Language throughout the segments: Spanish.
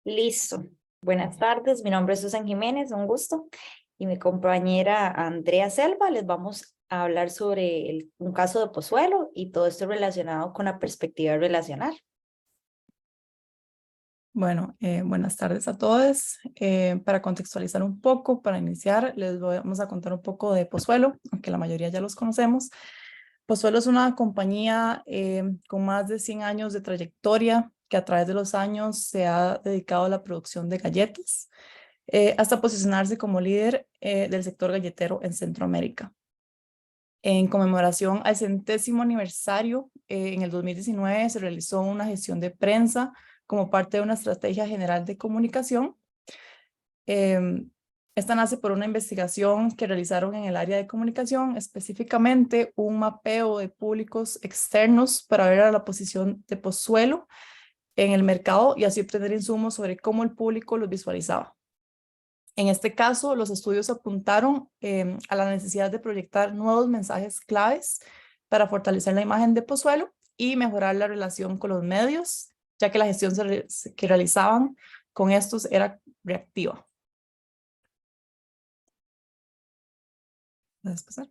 Listo. Buenas tardes, mi nombre es Susan Jiménez, un gusto. Y mi compañera Andrea Selva les vamos a hablar sobre un caso de Pozuelo y todo esto relacionado con la perspectiva relacional. Bueno, buenas tardes a todos. Para contextualizar un poco, para iniciar, vamos a contar un poco de Pozuelo, aunque la mayoría ya los conocemos. Pozuelo es una compañía con más de 100 años de trayectoria que a través de los años se ha dedicado a la producción de galletas, hasta posicionarse como líder del sector galletero en Centroamérica. En conmemoración al 100º aniversario, en el 2019 se realizó una gestión de prensa como parte de una estrategia general de comunicación. Esta nace por una investigación que realizaron en el área de comunicación, específicamente un mapeo de públicos externos para ver a la posición de Pozuelo en el mercado y así obtener insumos sobre cómo el público los visualizaba. En este caso, los estudios apuntaron a la necesidad de proyectar nuevos mensajes claves para fortalecer la imagen de Pozuelo y mejorar la relación con los medios, ya que la gestión que realizaban con estos era reactiva. ¿Puedes pasar?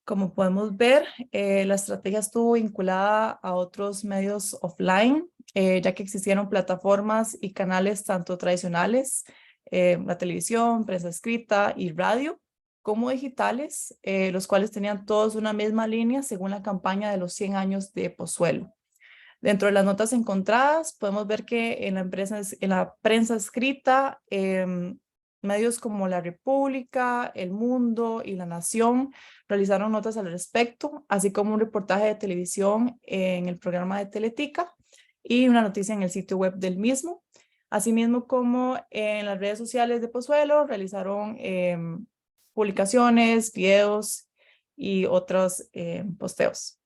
Como podemos ver, la estrategia estuvo vinculada a otros medios offline, ya que existieron plataformas y canales tanto tradicionales, la televisión, prensa escrita y radio, como digitales, los cuales tenían todos una misma línea según la campaña de los 100 años de Pozuelo. Dentro de las notas encontradas, podemos ver que en la prensa escrita, medios como La República, El Mundo y La Nación realizaron notas al respecto, así como un reportaje de televisión en el programa de Teletica y una noticia en el sitio web del mismo. Asimismo, como en las redes sociales de Pozuelo, realizaron publicaciones, videos y otros posteos.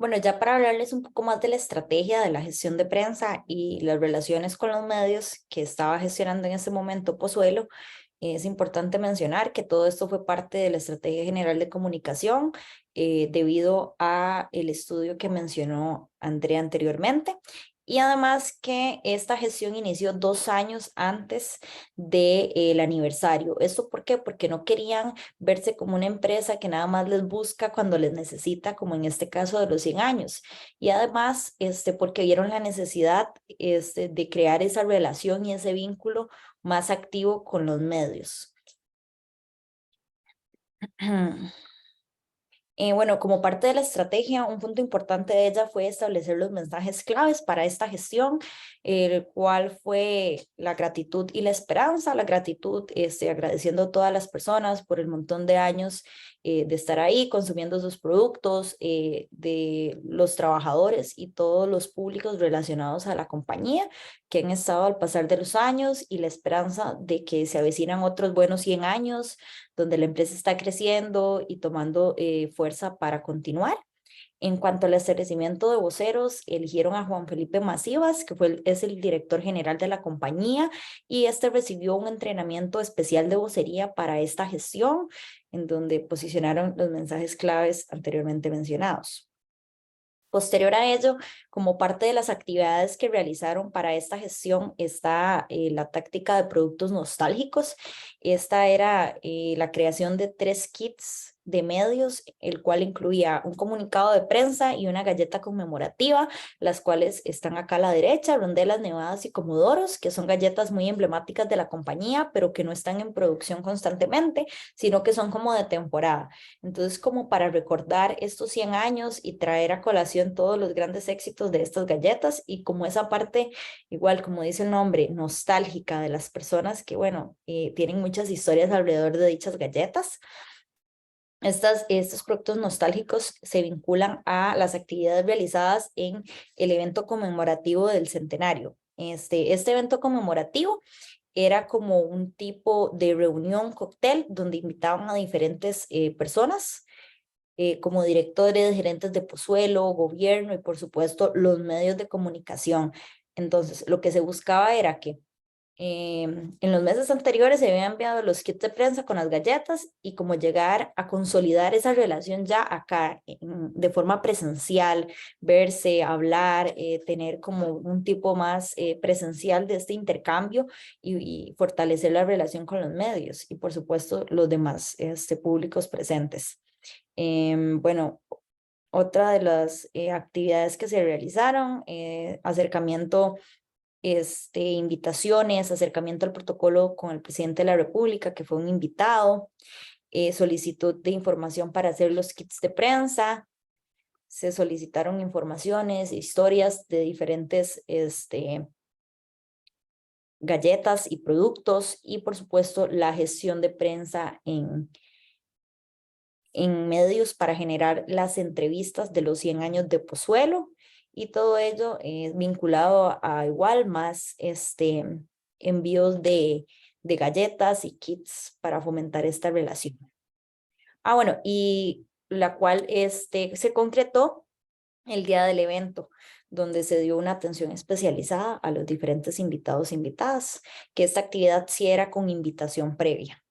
Bueno, ya para hablarles un poco más de la estrategia de la gestión de prensa y las relaciones con los medios que estaba gestionando en ese momento Pozuelo, es importante mencionar que todo esto fue parte de la Estrategia General de Comunicación debido a el estudio que mencionó Andrea anteriormente. Y además que esta gestión inició 2 años antes del aniversario. ¿Esto por qué? Porque no querían verse como una empresa que nada más les busca cuando les necesita, como en este caso de los 100 años. Y además, porque vieron la necesidad de crear esa relación y ese vínculo más activo con los medios. Bueno, como parte de la estrategia, un punto importante de ella fue establecer los mensajes claves para esta gestión, el cual fue la gratitud y la esperanza. La gratitud, agradeciendo a todas las personas por el montón de años de estar ahí consumiendo sus productos, de los trabajadores y todos los públicos relacionados a la compañía que han estado al pasar de los años, y la esperanza de que se avecinan otros buenos 100 años donde la empresa está creciendo y tomando fuerza para continuar. En cuanto al establecimiento de voceros, eligieron a Juan Felipe Masivas, que es el director general de la compañía, y este recibió un entrenamiento especial de vocería para esta gestión, en donde posicionaron los mensajes claves anteriormente mencionados. Posterior a ello, como parte de las actividades que realizaron para esta gestión, está la táctica de productos nostálgicos. Esta era la creación de 3 kits de medios, el cual incluía un comunicado de prensa y una galleta conmemorativa, las cuales están acá a la derecha: rondelas, nevadas y comodoros, que son galletas muy emblemáticas de la compañía, pero que no están en producción constantemente, sino que son como de temporada. Entonces, como para recordar estos 100 años y traer a colación todos los grandes éxitos de estas galletas, y como esa parte, igual como dice el nombre, nostálgica de las personas que, bueno, tienen muchas historias alrededor de dichas galletas. Estos productos nostálgicos se vinculan a las actividades realizadas en el evento conmemorativo del centenario. Este evento conmemorativo era como un tipo de reunión cóctel donde invitaban a diferentes personas, como directores, gerentes de Pozuelo, gobierno y por supuesto los medios de comunicación. Entonces, lo que se buscaba era que En los meses anteriores se habían enviado los kits de prensa con las galletas y como llegar a consolidar esa relación ya acá de forma presencial, verse, hablar, tener como un tipo más presencial de este intercambio y fortalecer la relación con los medios y por supuesto los demás públicos presentes. Bueno, otra de las actividades que se realizaron, acercamiento invitaciones, acercamiento al protocolo con el presidente de la República, que fue un invitado, solicitud de información para hacer los kits de prensa, se solicitaron informaciones, historias de diferentes galletas y productos y por supuesto la gestión de prensa en medios para generar las entrevistas de los 100 años de Pozuelo y todo ello vinculado a igual más envíos de galletas y kits para fomentar esta relación. Ah, bueno, y la cual se concretó el día del evento, donde se dio una atención especializada a los diferentes invitados e invitadas, que esta actividad sí era con invitación previa.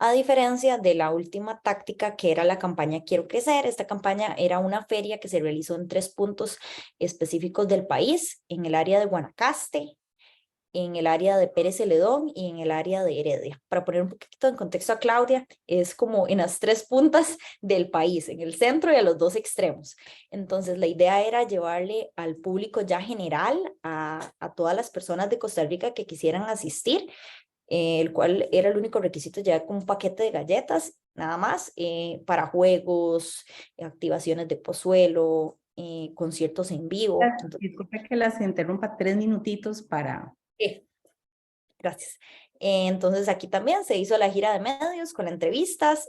A diferencia de la última táctica que era la campaña Quiero Crecer, esta campaña era una feria que se realizó en 3 puntos específicos del país, en el área de Guanacaste, en el área de Pérez Celedón y en el área de Heredia. Para poner un poquito en contexto a Claudia, es como en las 3 puntas del país, en el centro y a los 2 extremos. Entonces, la idea era llevarle al público ya general, a todas las personas de Costa Rica que quisieran asistir, el cual era el único requisito llevar con un paquete de galletas, nada más, para juegos, activaciones de Pozuelo, conciertos en vivo. Entonces, Disculpe que las interrumpa 3 minutitos para... gracias. Entonces aquí también se hizo la gira de medios con entrevistas,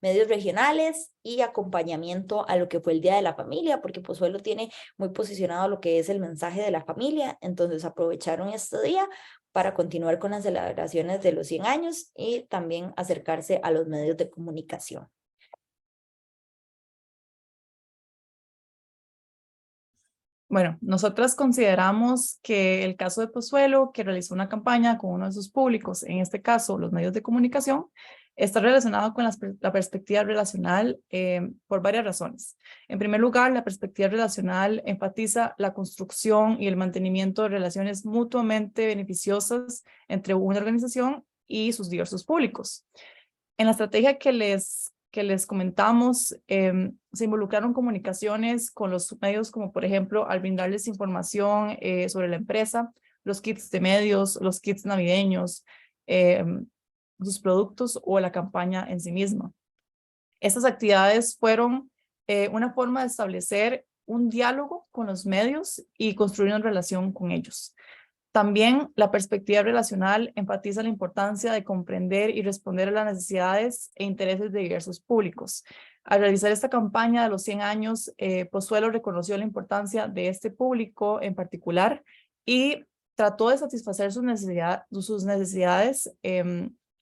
medios regionales y acompañamiento a lo que fue el Día de la Familia, porque Pozuelo tiene muy posicionado lo que es el mensaje de la familia, entonces aprovecharon este día para continuar con las celebraciones de los 100 años y también acercarse a los medios de comunicación. Bueno, nosotras consideramos que el caso de Pozuelo, que realizó una campaña con uno de sus públicos, en este caso los medios de comunicación, está relacionado con la perspectiva relacional por varias razones. En primer lugar, la perspectiva relacional enfatiza la construcción y el mantenimiento de relaciones mutuamente beneficiosas entre una organización y sus diversos públicos. En la estrategia que les comentamos, se involucraron comunicaciones con los medios, como por ejemplo, al brindarles información sobre la empresa, los kits de medios, los kits navideños, sus productos o la campaña en sí misma. Estas actividades fueron una forma de establecer un diálogo con los medios y construir una relación con ellos. También la perspectiva relacional enfatiza la importancia de comprender y responder a las necesidades e intereses de diversos públicos. Al realizar esta campaña de los 100 años, Pozuelo reconoció la importancia de este público en particular y trató de satisfacer sus necesidades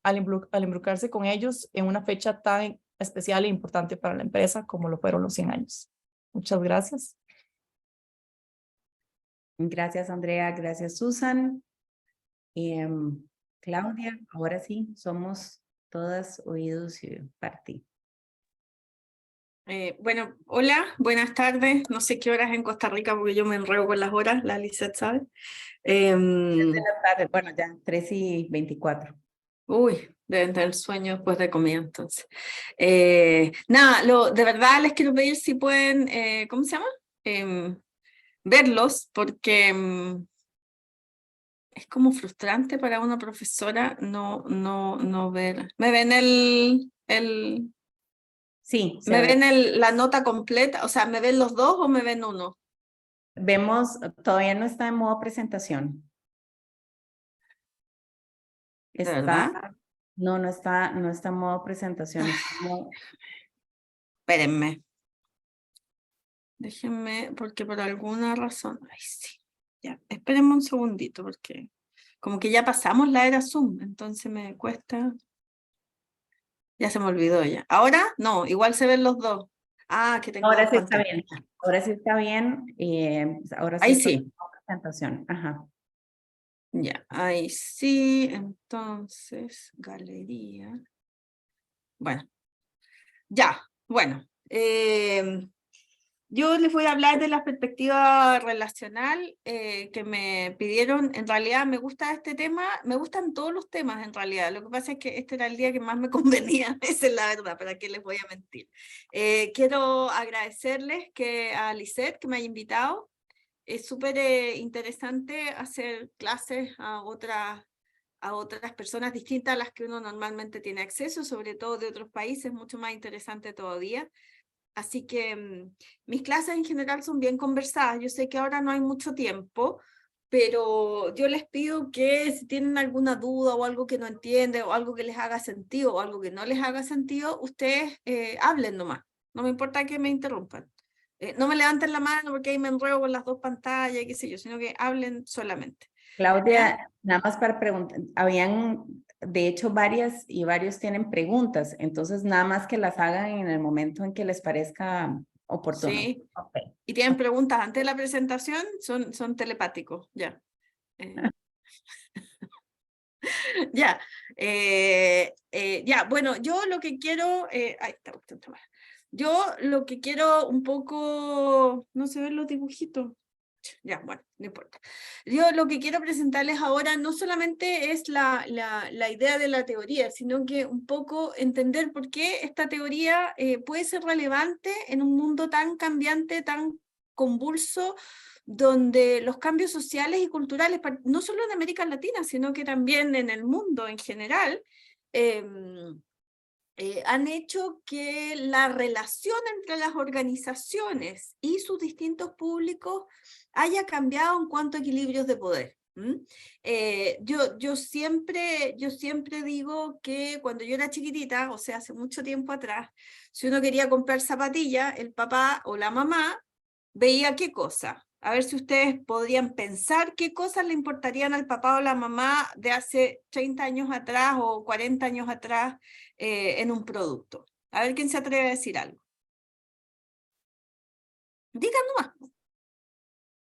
al involucrarse con ellos en una fecha tan especial e importante para la empresa como lo fueron los 100 años. Muchas gracias. Gracias, Andrea. Gracias, Susan. Claudia, ahora sí, somos todas oídos y parte. Bueno, hola, buenas tardes. No sé qué horas en Costa Rica porque yo me enredo con las horas, la Lisette sabe. De la tarde, bueno, ya 3:24. Uy, deben tener sueño después de comida entonces. Nada, de verdad les quiero pedir si pueden, ¿cómo se llama? Verlos, porque es como frustrante para una profesora no ver. ¿Me ven Sí, ¿Me ven la nota completa? O sea, ¿me ven los dos o me ven uno? vemos, todavía no está en modo presentación. ¿Verdad? No está en modo presentación. Espérenme. Déjenme, porque por alguna razón. Ay, sí. Ya, espérenme un segundito, porque como que ya pasamos la era Zoom, entonces me cuesta. Ya se me olvidó ya. ¿Ahora? No, igual se ven los dos. Ah, que tengo Ahora dos sí está pantallas. bien. Ahora sí está bien. Ahora sí Ahí estoy en sí. modo presentación. Ajá. Ya, ahí sí, entonces, galería. Bueno, ya, bueno. Yo les voy a hablar de la perspectiva relacional que me pidieron. En realidad me gusta este tema, me gustan todos los temas en realidad. Lo que pasa es que este era el día que más me convenía, esa es la verdad, ¿para qué les voy a mentir? Quiero agradecerles a Lisette que me haya invitado. Es súper interesante hacer clases a otras personas distintas a las que uno normalmente tiene acceso, sobre todo de otros países, mucho más interesante todavía. Así que mis clases en general son bien conversadas. Yo sé que ahora no hay mucho tiempo, pero yo les pido que si tienen alguna duda o algo que no entienden o algo que les haga sentido o algo que no les haga sentido, ustedes hablen nomás. No me importa que me interrumpan. No me levanten la mano porque ahí me enredo con las dos pantallas, qué sé yo, sino que hablen solamente. Claudia, nada más para preguntar, habían de hecho varias y varios tienen preguntas, entonces nada más que las hagan en el momento en que les parezca oportuno. Sí. Okay. Y tienen preguntas antes de la presentación, son telepáticos, ya. Ya, ya, bueno, yo lo que quiero, yo lo que quiero un poco, no se ven los dibujitos, ya, bueno, no importa. Yo lo que quiero presentarles ahora no solamente es la idea de la teoría, sino que un poco entender por qué esta teoría puede ser relevante en un mundo tan cambiante, tan convulso, donde los cambios sociales y culturales, no solo en América Latina, sino que también en el mundo en general, han hecho que la relación entre las organizaciones y sus distintos públicos haya cambiado en cuanto a equilibrios de poder. Yo siempre digo que cuando yo era chiquitita, o sea, hace mucho tiempo atrás, si uno quería comprar zapatillas, el papá o la mamá veía qué cosa. A ver si ustedes podrían pensar qué cosas le importarían al papá o la mamá de hace 30 años atrás o 40 años atrás en un producto. A ver quién se atreve a decir algo. Digan nomás.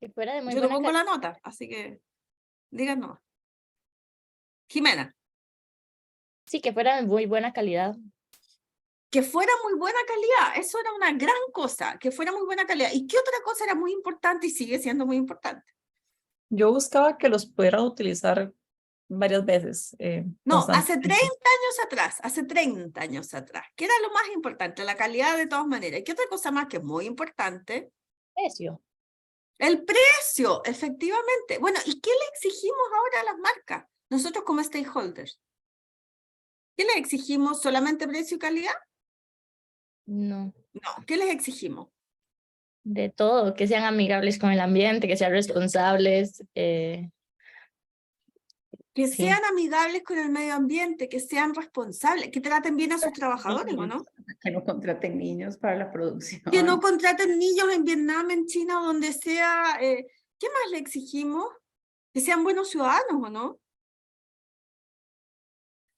Que fuera de muy Yo no buena pongo la nota, así que digan nomás. Jimena. Sí, que fuera de muy buena calidad. Que fuera muy buena calidad, eso era una gran cosa, que fuera muy buena calidad. ¿Y qué otra cosa era muy importante y sigue siendo muy importante? Yo buscaba que los pudiera utilizar varias veces. No, hace 30 constantemente. hace 30 años atrás, ¿qué era lo más importante? La calidad de todas maneras. ¿Y qué otra cosa más que es muy importante? Precio. El precio, efectivamente. Bueno, ¿y qué le exigimos ahora a las marcas? Nosotros como stakeholders. ¿Qué les exigimos? ¿Solamente precio y calidad? No, No, ¿qué les exigimos? de todo, que sean amigables con el ambiente, que sean responsables. Que Sí, sean amigables con el medio ambiente, que sean responsables, que traten bien a sus trabajadores, ¿o no? Que no contraten niños para la producción. Que no contraten niños en Vietnam, en China, o donde sea. ¿Qué más le exigimos? Que sean buenos ciudadanos, ¿o no?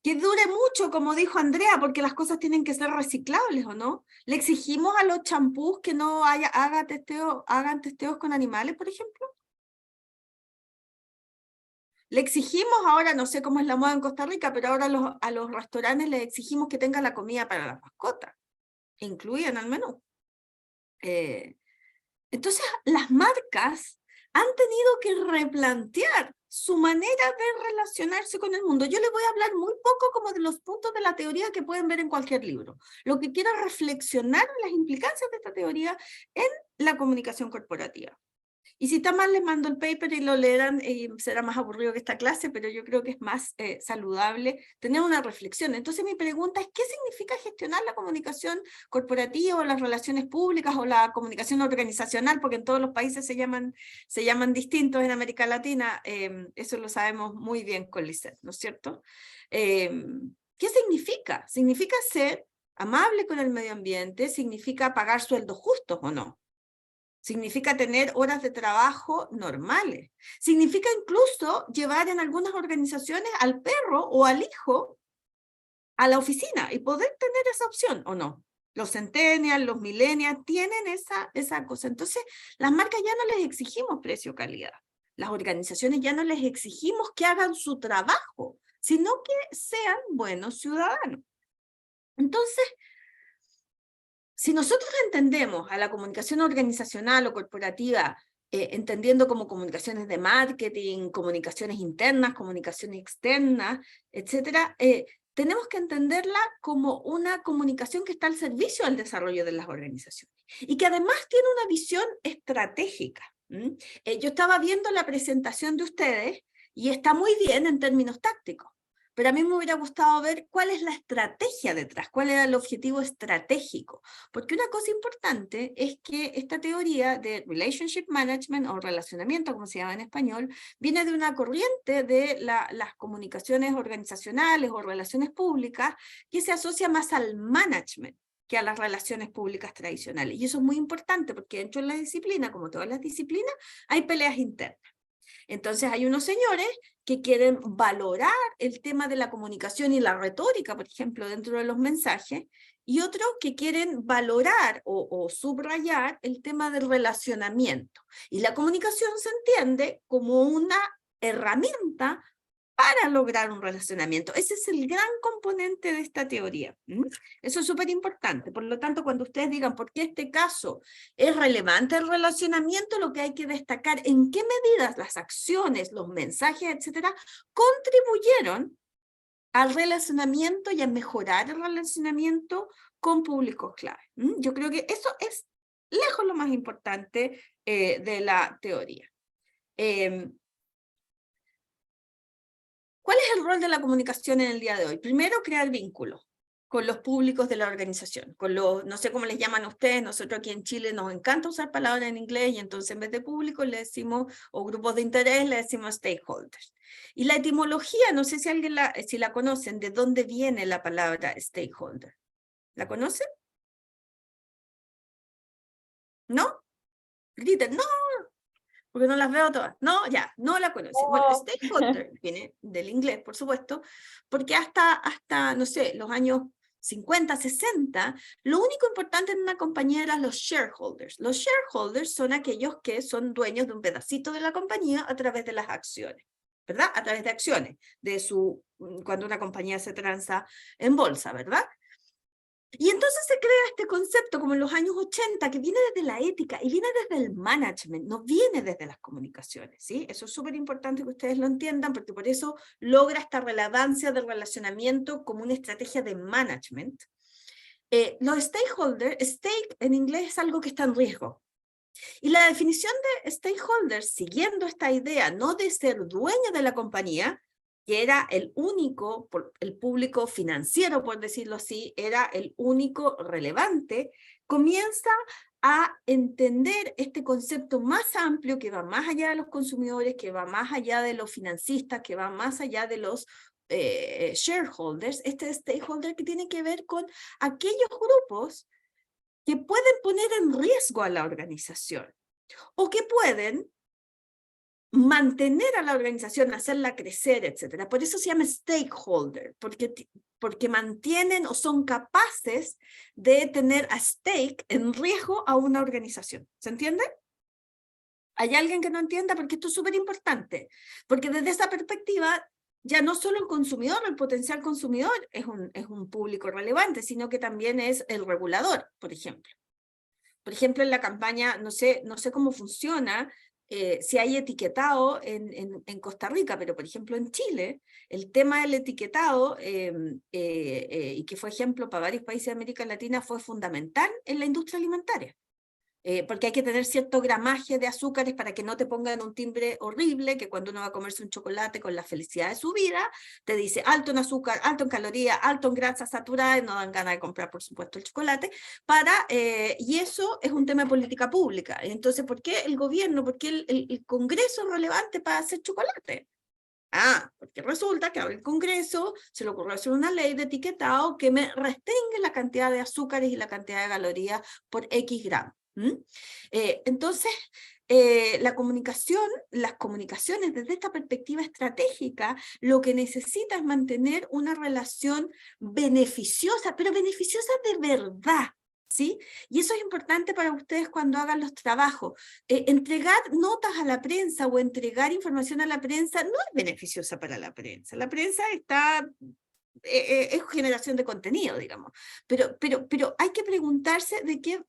Que dure mucho, como dijo Andrea, porque las cosas tienen que ser reciclables, ¿o no? ¿Le exigimos a los champús que no hagan testeos con animales, por ejemplo? Le exigimos ahora, no sé cómo es la moda en Costa Rica, pero ahora a los restaurantes les exigimos que tengan la comida para las mascotas, incluida en el menú. Entonces, las marcas han tenido que replantear su manera de relacionarse con el mundo. Yo les voy a hablar muy poco como de los puntos de la teoría que pueden ver en cualquier libro. Lo que quiero es reflexionar en las implicancias de esta teoría en la comunicación corporativa. Y si está mal, les mando el paper y lo leerán, y será más aburrido que esta clase, pero yo creo que es más saludable tener una reflexión. Entonces mi pregunta es, ¿qué significa gestionar la comunicación corporativa o las relaciones públicas o la comunicación organizacional? Porque en todos los países se llaman distintos en América Latina, eso lo sabemos muy bien con Lisette, ¿no es cierto? ¿Qué significa? ¿Significa ser amable con el medio ambiente? ¿Significa pagar sueldos justos o no? Significa tener horas de trabajo normales. Significa incluso llevar en algunas organizaciones al perro o al hijo a la oficina y poder tener esa opción, ¿o no? Los centennials, los millennials tienen esa cosa. Entonces, las marcas ya no les exigimos precio-calidad. Las organizaciones ya no les exigimos que hagan su trabajo, sino que sean buenos ciudadanos. Entonces, si nosotros entendemos a la comunicación organizacional o corporativa, entendiendo como comunicaciones de marketing, comunicaciones internas, comunicaciones externas, etcétera, tenemos que entenderla como una comunicación que está al servicio del desarrollo de las organizaciones y que además tiene una visión estratégica. Yo estaba viendo la presentación de ustedes y está muy bien en términos tácticos, pero a mí me hubiera gustado ver cuál es la estrategia detrás, cuál era el objetivo estratégico. Porque una cosa importante es que esta teoría de Relationship Management o relacionamiento, como se llama en español, viene de una corriente de las comunicaciones organizacionales o relaciones públicas que se asocia más al management que a las relaciones públicas tradicionales. Y eso es muy importante porque dentro de la disciplina, como todas las disciplinas, hay peleas internas. Entonces hay unos señores que quieren valorar el tema de la comunicación y la retórica, por ejemplo, dentro de los mensajes, y otros que quieren valorar o subrayar el tema del relacionamiento. Y la comunicación se entiende como una herramienta para lograr un relacionamiento. Ese es el gran componente de esta teoría. Eso es súper importante. Por lo tanto, cuando ustedes digan por qué este caso es relevante el relacionamiento, lo que hay que destacar en qué medidas las acciones, los mensajes, etcétera, contribuyeron al relacionamiento y a mejorar el relacionamiento con públicos clave. Yo creo que eso es lejos lo más importante de la teoría. ¿Cuál es el rol de la comunicación en el día de hoy? Primero, crear vínculos con los públicos de la organización, con los, no sé cómo les llaman a ustedes, nosotros aquí en Chile nos encanta usar palabras en inglés y entonces en vez de público le decimos, o grupos de interés, le decimos stakeholders. Y la etimología, no sé si alguien si la conocen, ¿de dónde viene la palabra stakeholder? ¿La conocen? ¿No? Griten, no, porque no las veo todas. No, ya, no la conocen. Bueno, stakeholder viene del inglés, por supuesto, porque hasta, no sé, los años 50, 60, lo único importante en una compañía eran los shareholders. Los shareholders son aquellos que son dueños de un pedacito de la compañía a través de las acciones, ¿verdad? A través de acciones, cuando una compañía se transa en bolsa, ¿verdad? Y entonces se crea este concepto como en los años 80 que viene desde la ética y viene desde el management, no viene desde las comunicaciones, ¿sí? Eso es súper importante que ustedes lo entiendan porque por eso logra esta relevancia del relacionamiento como una estrategia de management. Los stakeholders, stake en inglés es algo que está en riesgo. Y la definición de stakeholders, siguiendo esta idea no de ser dueño de la compañía, que era el único, el público financiero, por decirlo así, era el único relevante, comienza a entender este concepto más amplio que va más allá de los consumidores, que va más allá de los financistas, que va más allá de los shareholders, este stakeholder que tiene que ver con aquellos grupos que pueden poner en riesgo a la organización o que pueden mantener a la organización, hacerla crecer, etc. Por eso se llama stakeholder, porque mantienen o son capaces de tener a stake en riesgo a una organización. ¿Se entiende? ¿Hay alguien que no entienda? Porque esto es súper importante. Porque desde esa perspectiva, ya no solo el consumidor, el potencial consumidor es un público relevante, sino que también es el regulador, por ejemplo. Por ejemplo, en la campaña, no sé cómo funciona, si hay etiquetado en Costa Rica, pero por ejemplo en Chile, el tema del etiquetado, y que fue ejemplo para varios países de América Latina, fue fundamental en la industria alimentaria. Porque hay que tener cierto gramaje de azúcares para que no te pongan un timbre horrible, que cuando uno va a comerse un chocolate con la felicidad de su vida, te dice alto en azúcar, alto en calorías, alto en grasa saturada, y no dan ganas de comprar, por supuesto, el chocolate, y eso es un tema de política pública. Entonces, ¿por qué el gobierno, por qué el Congreso es relevante para hacer chocolate? Porque resulta que ahora el Congreso se le ocurrió hacer una ley de etiquetado que me restringe la cantidad de azúcares y la cantidad de calorías por X gramos. Entonces, las comunicaciones desde esta perspectiva estratégica, lo que necesita es mantener una relación beneficiosa, pero beneficiosa de verdad, ¿sí? Y eso es importante para ustedes cuando hagan los trabajos. Entregar notas a la prensa o entregar información a la prensa no es beneficiosa para la prensa. La prensa está... es generación de contenido, digamos. Pero hay que preguntarse de qué...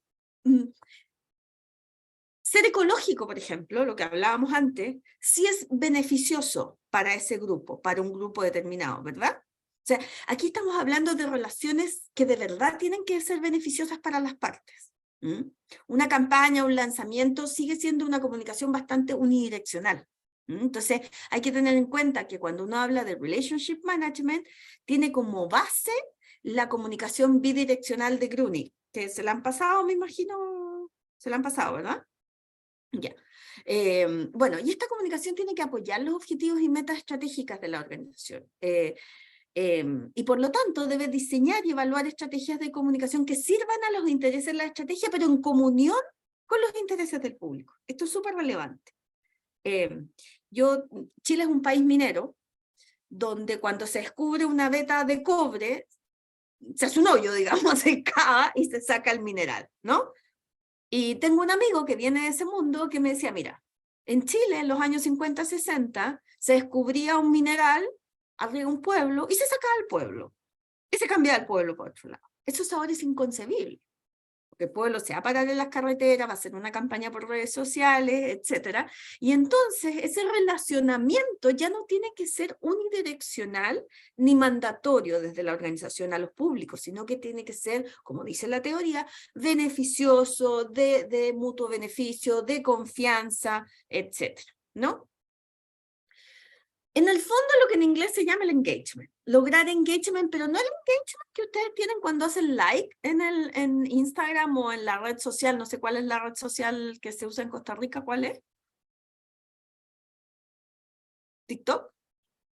ser ecológico, por ejemplo, lo que hablábamos antes, sí es beneficioso para ese grupo, para un grupo determinado, ¿verdad? O sea, aquí estamos hablando de relaciones que de verdad tienen que ser beneficiosas para las partes. Una campaña, un lanzamiento sigue siendo una comunicación bastante unidireccional. Entonces, hay que tener en cuenta que cuando uno habla de relationship management, tiene como base la comunicación bidireccional de Grunig, que se la han pasado, me imagino, se la han pasado, ¿verdad? Ya. Bueno, y esta comunicación tiene que apoyar los objetivos y metas estratégicas de la organización. Y por lo tanto debe diseñar y evaluar estrategias de comunicación que sirvan a los intereses de la estrategia, pero en comunión con los intereses del público. Esto es súper relevante. Chile es un país minero, donde cuando se descubre una veta de cobre, se hace un hoyo, digamos, se cava y se saca el mineral, ¿no? Y tengo un amigo que viene de ese mundo que me decía, mira, en Chile en los años 50, 60, se descubría un mineral arriba de un pueblo y se sacaba el pueblo. Y se cambiaba el pueblo por otro lado. Eso ahora es inconcebible. Porque el pueblo se va a parar en las carreteras, va a hacer una campaña por redes sociales, etc. Y entonces ese relacionamiento ya no tiene que ser unidireccional ni mandatorio desde la organización a los públicos, sino que tiene que ser, como dice la teoría, beneficioso, de mutuo beneficio, de confianza, etc. ¿No? En el fondo lo que en inglés se llama el engagement, lograr engagement, pero no el engagement que ustedes tienen cuando hacen like en Instagram o en la red social, no sé cuál es la red social que se usa en Costa Rica, ¿cuál es? ¿TikTok?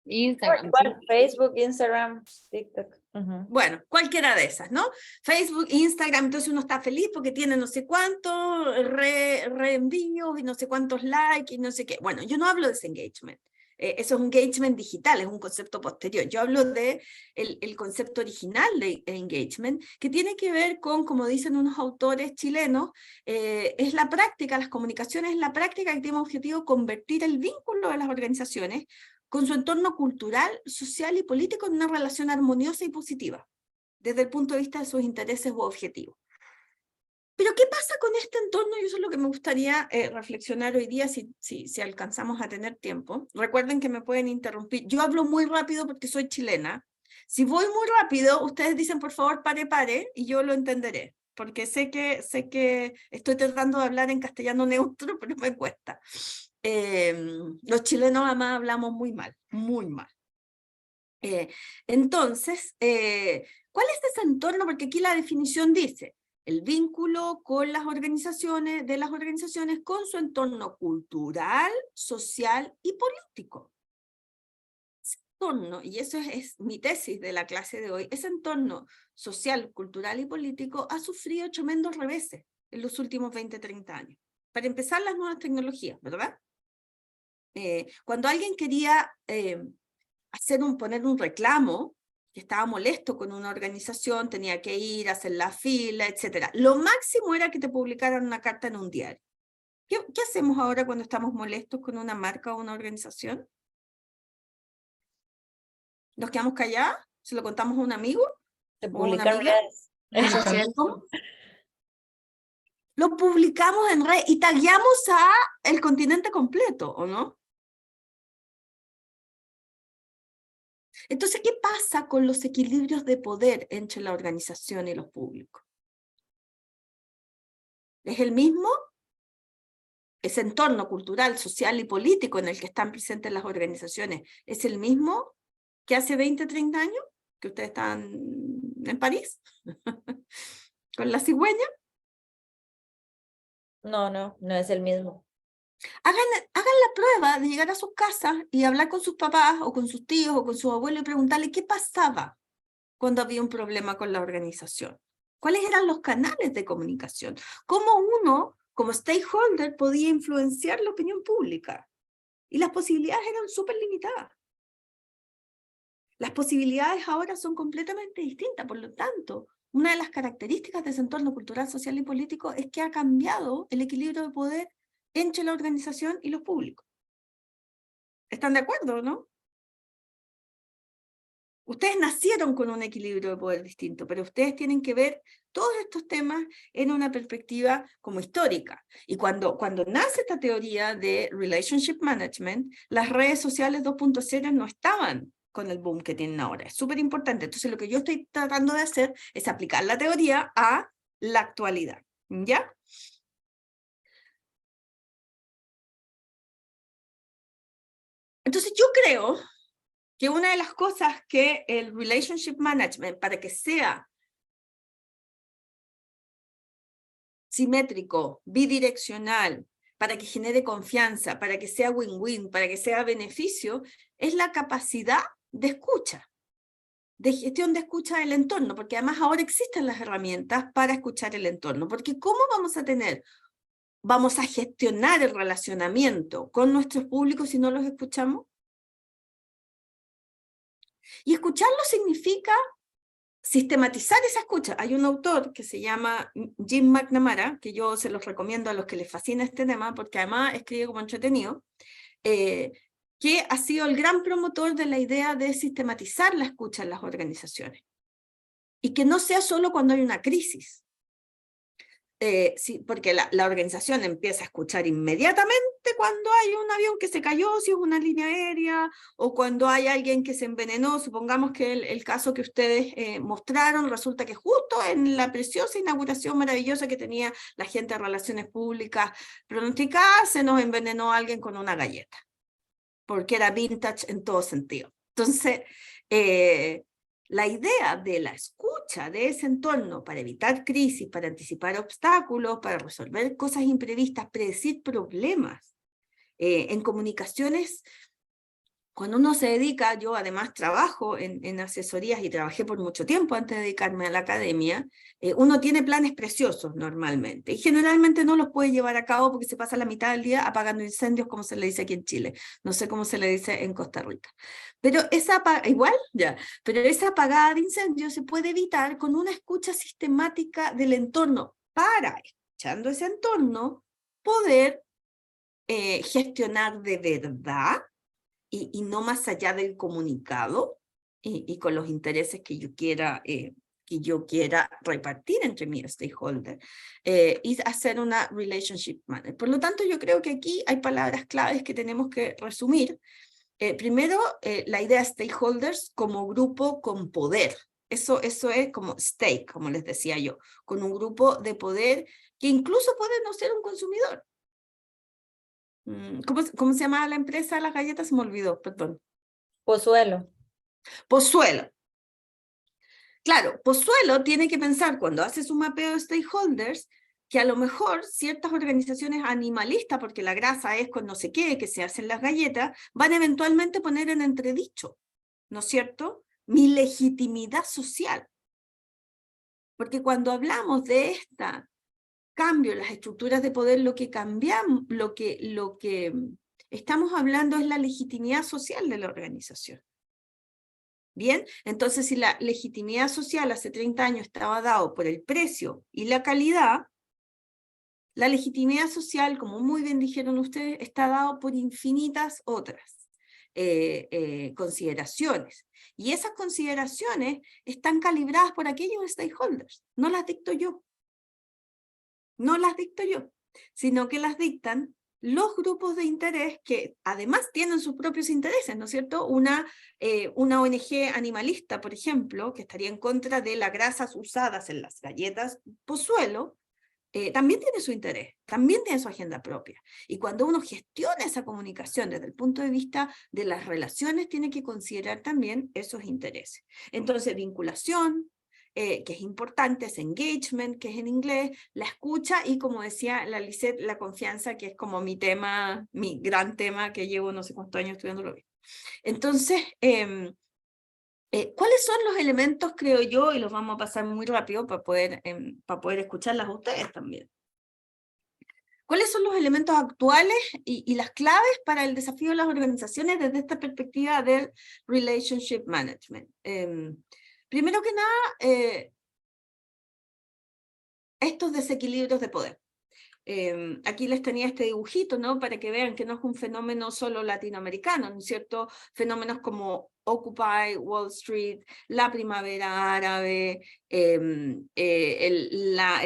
Instagram. Bueno, Facebook, Instagram, TikTok. Bueno, cualquiera de esas, ¿no? Facebook, Instagram, entonces uno está feliz porque tiene no sé cuántos reenvíos y no sé cuántos likes y no sé qué. Bueno, yo no hablo de ese engagement. Eso es un engagement digital, es un concepto posterior. Yo hablo de el concepto original de engagement, que tiene que ver con, como dicen unos autores chilenos, es la práctica, las comunicaciones es la práctica que tiene como objetivo convertir el vínculo de las organizaciones con su entorno cultural, social y político en una relación armoniosa y positiva, desde el punto de vista de sus intereses u objetivos. Pero ¿qué pasa con este entorno? Y eso es lo que me gustaría reflexionar hoy día, si alcanzamos a tener tiempo. Recuerden que me pueden interrumpir. Yo hablo muy rápido porque soy chilena. Si voy muy rápido, ustedes dicen, por favor, pare, y yo lo entenderé. Porque sé que estoy tratando de hablar en castellano neutro, pero me cuesta. Los chilenos además hablamos muy mal, muy mal. Entonces, ¿cuál es ese entorno? Porque aquí la definición dice, el vínculo con las organizaciones, de las organizaciones con su entorno cultural, social y político. Ese entorno, y eso es mi tesis de la clase de hoy, ese entorno social, cultural y político ha sufrido tremendos reveses en los últimos 20, 30 años. Para empezar, las nuevas tecnologías, ¿verdad? Cuando alguien quería poner un reclamo, que estaba molesto con una organización, tenía que ir a hacer la fila, etc. Lo máximo era que te publicaran una carta en un diario. ¿Qué hacemos ahora cuando estamos molestos con una marca o una organización? ¿Nos quedamos callados? ¿Se lo contamos a un amigo? Se ¿O una publican amiga? redes. ¿Cómo? Lo publicamos en red y tagueamos a el continente completo, ¿o no? Entonces, ¿qué pasa con los equilibrios de poder entre la organización y los públicos? ¿Es el mismo? Ese entorno cultural, social y político en el que están presentes las organizaciones, ¿es el mismo que hace 20, 30 años? ¿Que ustedes estaban en París? ¿Con la cigüeña? No, no es el mismo. Hagan la prueba de llegar a sus casas y hablar con sus papás o con sus tíos o con sus abuelos y preguntarle qué pasaba cuando había un problema con la organización. ¿Cuáles eran los canales de comunicación? ¿Cómo uno, como stakeholder, podía influenciar la opinión pública? Y las posibilidades eran súper limitadas. Las posibilidades ahora son completamente distintas, por lo tanto, una de las características de ese entorno cultural, social y político es que ha cambiado el equilibrio de poder entre la organización y los públicos. ¿Están de acuerdo, no? Ustedes nacieron con un equilibrio de poder distinto, pero ustedes tienen que ver todos estos temas en una perspectiva como histórica. Y cuando nace esta teoría de Relationship Management, las redes sociales 2.0 no estaban con el boom que tienen ahora. Es súper importante. Entonces lo que yo estoy tratando de hacer es aplicar la teoría a la actualidad. ¿Ya? Entonces yo creo que una de las cosas que el Relationship Management, para que sea simétrico, bidireccional, para que genere confianza, para que sea win-win, para que sea beneficio, es la capacidad de escucha, de gestión de escucha del entorno, porque además ahora existen las herramientas para escuchar el entorno, porque ¿cómo vamos a gestionar el relacionamiento con nuestros públicos si no los escuchamos? Y escucharlo significa sistematizar esa escucha. Hay un autor que se llama Jim McNamara, que yo se los recomiendo a los que les fascina este tema, porque además escribe como entretenido, que ha sido el gran promotor de la idea de sistematizar la escucha en las organizaciones. Y que no sea solo cuando hay una crisis. Sí, porque la organización empieza a escuchar inmediatamente cuando hay un avión que se cayó, si es una línea aérea, o cuando hay alguien que se envenenó. Supongamos que el caso que ustedes mostraron, resulta que justo en la preciosa inauguración maravillosa que tenía la gente de Relaciones Públicas pronosticada, se nos envenenó alguien con una galleta, porque era vintage en todo sentido. Entonces, la idea de la escucha de ese entorno para evitar crisis, para anticipar obstáculos, para resolver cosas imprevistas, predecir problemas, en comunicaciones, cuando uno se dedica, yo además trabajo en asesorías y trabajé por mucho tiempo antes de dedicarme a la academia, uno tiene planes preciosos normalmente y generalmente no los puede llevar a cabo porque se pasa la mitad del día apagando incendios, como se le dice aquí en Chile, no sé cómo se le dice en Costa Rica. Pero pero esa apagada de incendios se puede evitar con una escucha sistemática del entorno para, escuchando ese entorno, poder gestionar de verdad y no más allá del comunicado y con los intereses que yo quiera repartir entre mis stakeholders y hacer una relationship management. Por lo tanto, yo creo que aquí hay palabras claves que tenemos que resumir. Primero, la idea de stakeholders como grupo con poder. Eso es como stake, como les decía yo, con un grupo de poder que incluso puede no ser un consumidor. ¿Cómo se llama la empresa de las galletas? Se me olvidó, perdón. Pozuelo. Pozuelo. Claro, Pozuelo tiene que pensar cuando hace su mapeo de stakeholders que a lo mejor ciertas organizaciones animalistas, porque la grasa es con no sé qué, que se hacen las galletas, van a eventualmente poner en entredicho, ¿no es cierto?, mi legitimidad social. Porque cuando hablamos de esta cambio en las estructuras de poder, lo que cambiamos, lo que estamos hablando es la legitimidad social de la organización. Bien, entonces si la legitimidad social hace 30 años estaba dado por el precio y la calidad, la legitimidad social, como muy bien dijeron ustedes, está dado por infinitas otras consideraciones. Y esas consideraciones están calibradas por aquellos stakeholders, no las dicto yo. No las dicto yo, sino que las dictan los grupos de interés que además tienen sus propios intereses, ¿no es cierto? Una ONG animalista, por ejemplo, que estaría en contra de las grasas usadas en las galletas Pozuelo, también tiene su interés, también tiene su agenda propia. Y cuando uno gestiona esa comunicación desde el punto de vista de las relaciones, tiene que considerar también esos intereses. Entonces, vinculación, que es importante, es engagement, que es en inglés, la escucha y, como decía la Lisette, la confianza, que es como mi tema, mi gran tema que llevo no sé cuántos años estudiándolo bien. Entonces, ¿cuáles son los elementos, creo yo, y los vamos a pasar muy rápido para poder escucharlas a ustedes también? ¿Cuáles son los elementos actuales y las claves para el desafío de las organizaciones desde esta perspectiva del relationship management? Primero que nada, estos desequilibrios de poder. Aquí les tenía este dibujito, ¿no? Para que vean que no es un fenómeno solo latinoamericano, ¿no es cierto? Fenómenos como Occupy Wall Street, la primavera árabe, el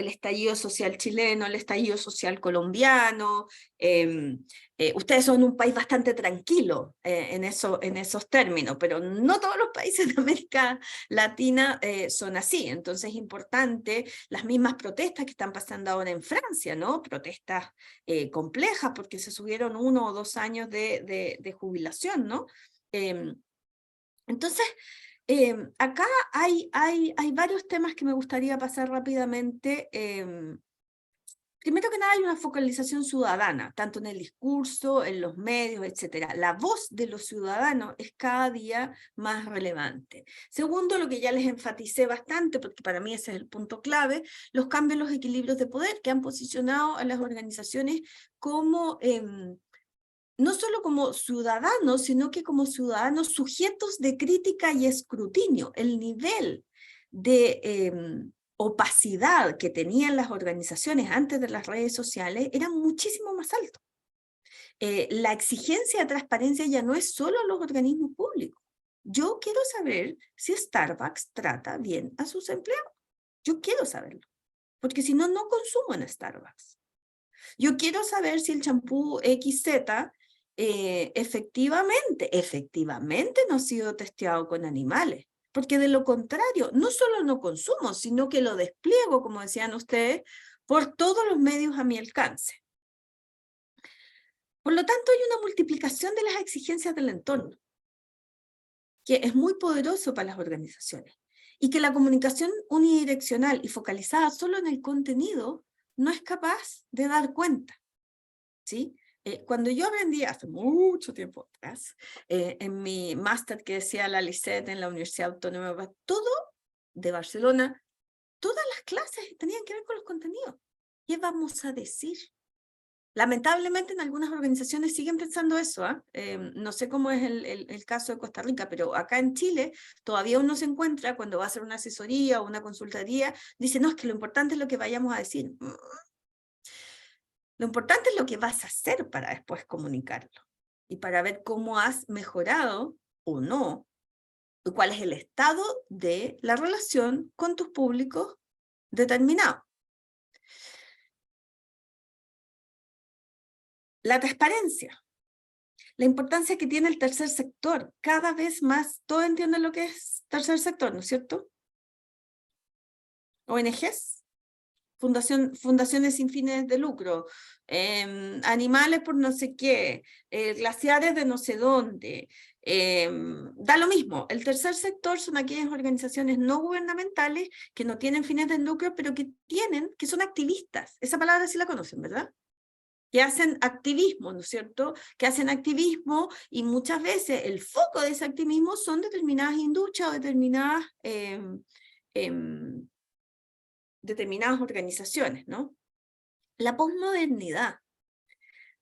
estallido social chileno, el estallido social colombiano. Ustedes son un país bastante tranquilo en esos términos, pero no todos los países de América Latina son así. Entonces es importante las mismas protestas que están pasando ahora en Francia, ¿no? Protestas complejas porque se subieron 1 o 2 años de jubilación, ¿no? Entonces, acá hay varios temas que me gustaría pasar rápidamente. Primero que nada, hay una focalización ciudadana, tanto en el discurso, en los medios, etc. La voz de los ciudadanos es cada día más relevante. Segundo, lo que ya les enfaticé bastante, porque para mí ese es el punto clave, los cambios en los equilibrios de poder que han posicionado a las organizaciones como... no solo como ciudadanos, sino que como ciudadanos sujetos de crítica y escrutinio. El nivel de opacidad que tenían las organizaciones antes de las redes sociales era muchísimo más alto. La exigencia de transparencia ya no es solo a los organismos públicos. Yo quiero saber si Starbucks trata bien a sus empleados. Yo quiero saberlo, porque si no, no consumo en Starbucks. Yo quiero saber si el champú XZ efectivamente no ha sido testeado con animales, porque de lo contrario, no solo no consumo, sino que lo despliego, como decían ustedes, por todos los medios a mi alcance. Por lo tanto, hay una multiplicación de las exigencias del entorno, que es muy poderoso para las organizaciones, y que la comunicación unidireccional y focalizada solo en el contenido no es capaz de dar cuenta, ¿sí? Cuando yo aprendí hace mucho tiempo atrás, en mi máster que decía la LICET en la Universidad Autónoma, todo de Barcelona, todas las clases tenían que ver con los contenidos. ¿Qué vamos a decir? Lamentablemente en algunas organizaciones siguen pensando eso, no sé cómo es el caso de Costa Rica, pero acá en Chile todavía uno se encuentra cuando va a hacer una asesoría o una consultoría, dice, no, es que lo importante es lo que vayamos a decir. Lo importante es lo que vas a hacer para después comunicarlo y para ver cómo has mejorado o no, y cuál es el estado de la relación con tus públicos determinados. La transparencia, la importancia que tiene el tercer sector, cada vez más, todos entienden lo que es tercer sector, ¿no es cierto? ONGs. Fundaciones sin fines de lucro, animales por no sé qué, glaciares de no sé dónde, da lo mismo. El tercer sector son aquellas organizaciones no gubernamentales que no tienen fines de lucro, pero que son activistas. Esa palabra sí la conocen, ¿verdad? Que hacen activismo, ¿no es cierto? Que hacen activismo y muchas veces el foco de ese activismo son determinadas industrias o determinadas organizaciones, ¿no? La posmodernidad.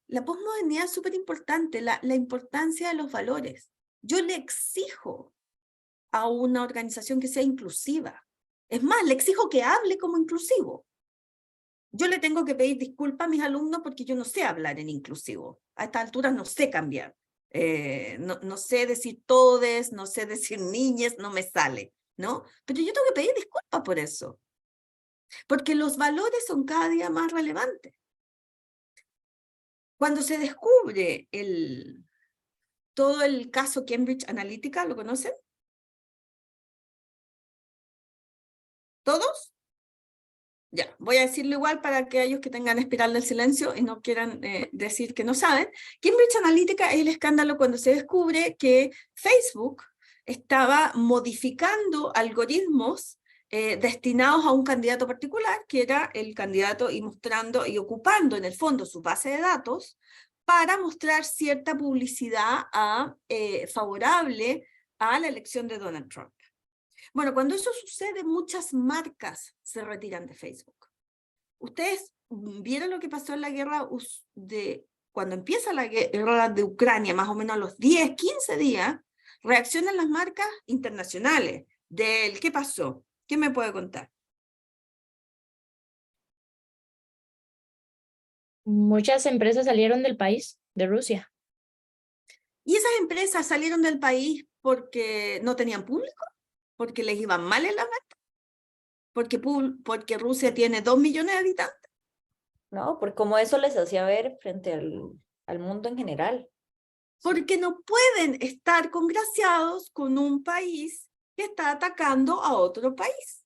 La posmodernidad es súper importante, la importancia de los valores. Yo le exijo a una organización que sea inclusiva. Es más, le exijo que hable como inclusivo. Yo le tengo que pedir disculpas a mis alumnos porque yo no sé hablar en inclusivo. A esta altura no sé cambiar. No sé decir todes, no sé decir niñes, no me sale, ¿no? Pero yo tengo que pedir disculpas por eso. Porque los valores son cada día más relevantes. Cuando se descubre todo el caso Cambridge Analytica, ¿lo conocen? ¿Todos? Ya, voy a decirlo igual para aquellos que tengan espiral del silencio y no quieran decir que no saben. Cambridge Analytica es el escándalo cuando se descubre que Facebook estaba modificando algoritmos destinados a un candidato particular, que era el candidato, y mostrando y ocupando en el fondo su base de datos para mostrar cierta publicidad favorable a la elección de Donald Trump. Bueno, cuando eso sucede, muchas marcas se retiran de Facebook. Ustedes vieron lo que pasó en la guerra cuando empieza la guerra de Ucrania, más o menos a los 10, 15 días, reaccionan las marcas internacionales. ¿Qué pasó? ¿Qué me puede contar? Muchas empresas salieron del país, de Rusia. Y esas empresas salieron del país porque no tenían público, porque les iban mal en la venta, porque Rusia tiene 2 millones de habitantes. ¿no? Porque como eso les hacía ver frente al mundo en general. Porque no pueden estar congraciados con un país que está atacando a otro país.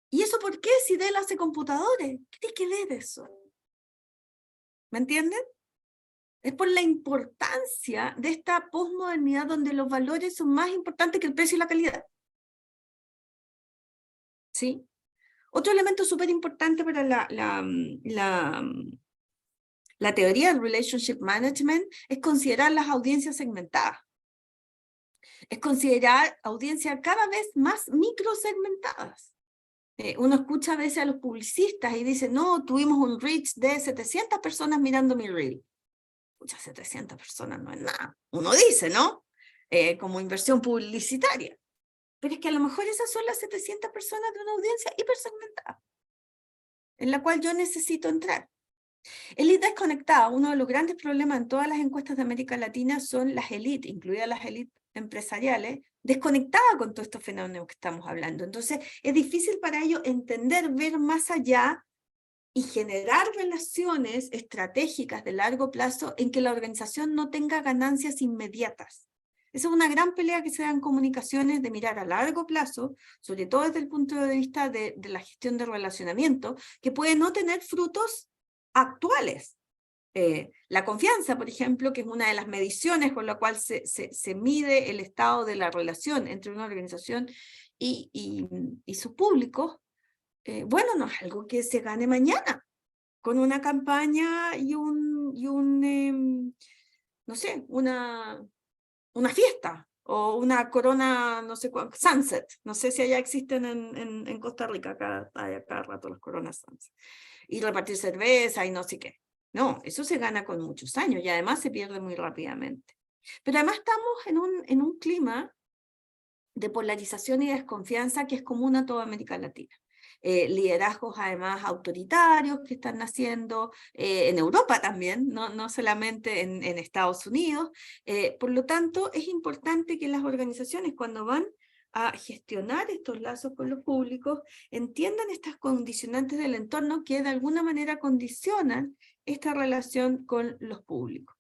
¿Y eso por qué? Si Dell hace computadores, ¿qué tiene que ver eso? ¿Me entienden? Es por la importancia de esta posmodernidad donde los valores son más importantes que el precio y la calidad. ¿Sí? Otro elemento súper importante para la teoría del relationship management es considerar las audiencias segmentadas. Es considerar audiencias cada vez más microsegmentadas. Uno escucha a veces a los publicistas y dice, no, tuvimos un reach de 700 personas mirando mi reel. Escucha, 700 personas no es nada. Uno dice, ¿no? Como inversión publicitaria. Pero es que a lo mejor esas son las 700 personas de una audiencia hipersegmentada, en la cual yo necesito entrar. Élite desconectada, uno de los grandes problemas en todas las encuestas de América Latina son las élites, incluidas las élites empresariales, desconectadas con todos estos fenómenos que estamos hablando. Entonces, es difícil para ellos entender, ver más allá y generar relaciones estratégicas de largo plazo en que la organización no tenga ganancias inmediatas. Esa es una gran pelea que se da en comunicaciones de mirar a largo plazo, sobre todo desde el punto de vista de la gestión de relacionamiento, que puede no tener frutos actuales. La confianza, por ejemplo, que es una de las mediciones con la cual se mide el estado de la relación entre una organización y sus públicos, bueno, no es algo que se gane mañana, con una campaña y no sé, una fiesta, o una corona, no sé cuál, sunset, no sé si allá existen en Costa Rica, cada rato las coronas sunset, y repartir cerveza y no sé qué. No, eso se gana con muchos años y además se pierde muy rápidamente. Pero además estamos en un clima de polarización y desconfianza que es común a toda América Latina. Liderazgos además autoritarios que están naciendo en Europa también, no solamente en Estados Unidos. Por lo tanto, es importante que las organizaciones cuando van a gestionar estos lazos con los públicos entiendan estas condicionantes del entorno que de alguna manera condicionan esta relación con los públicos.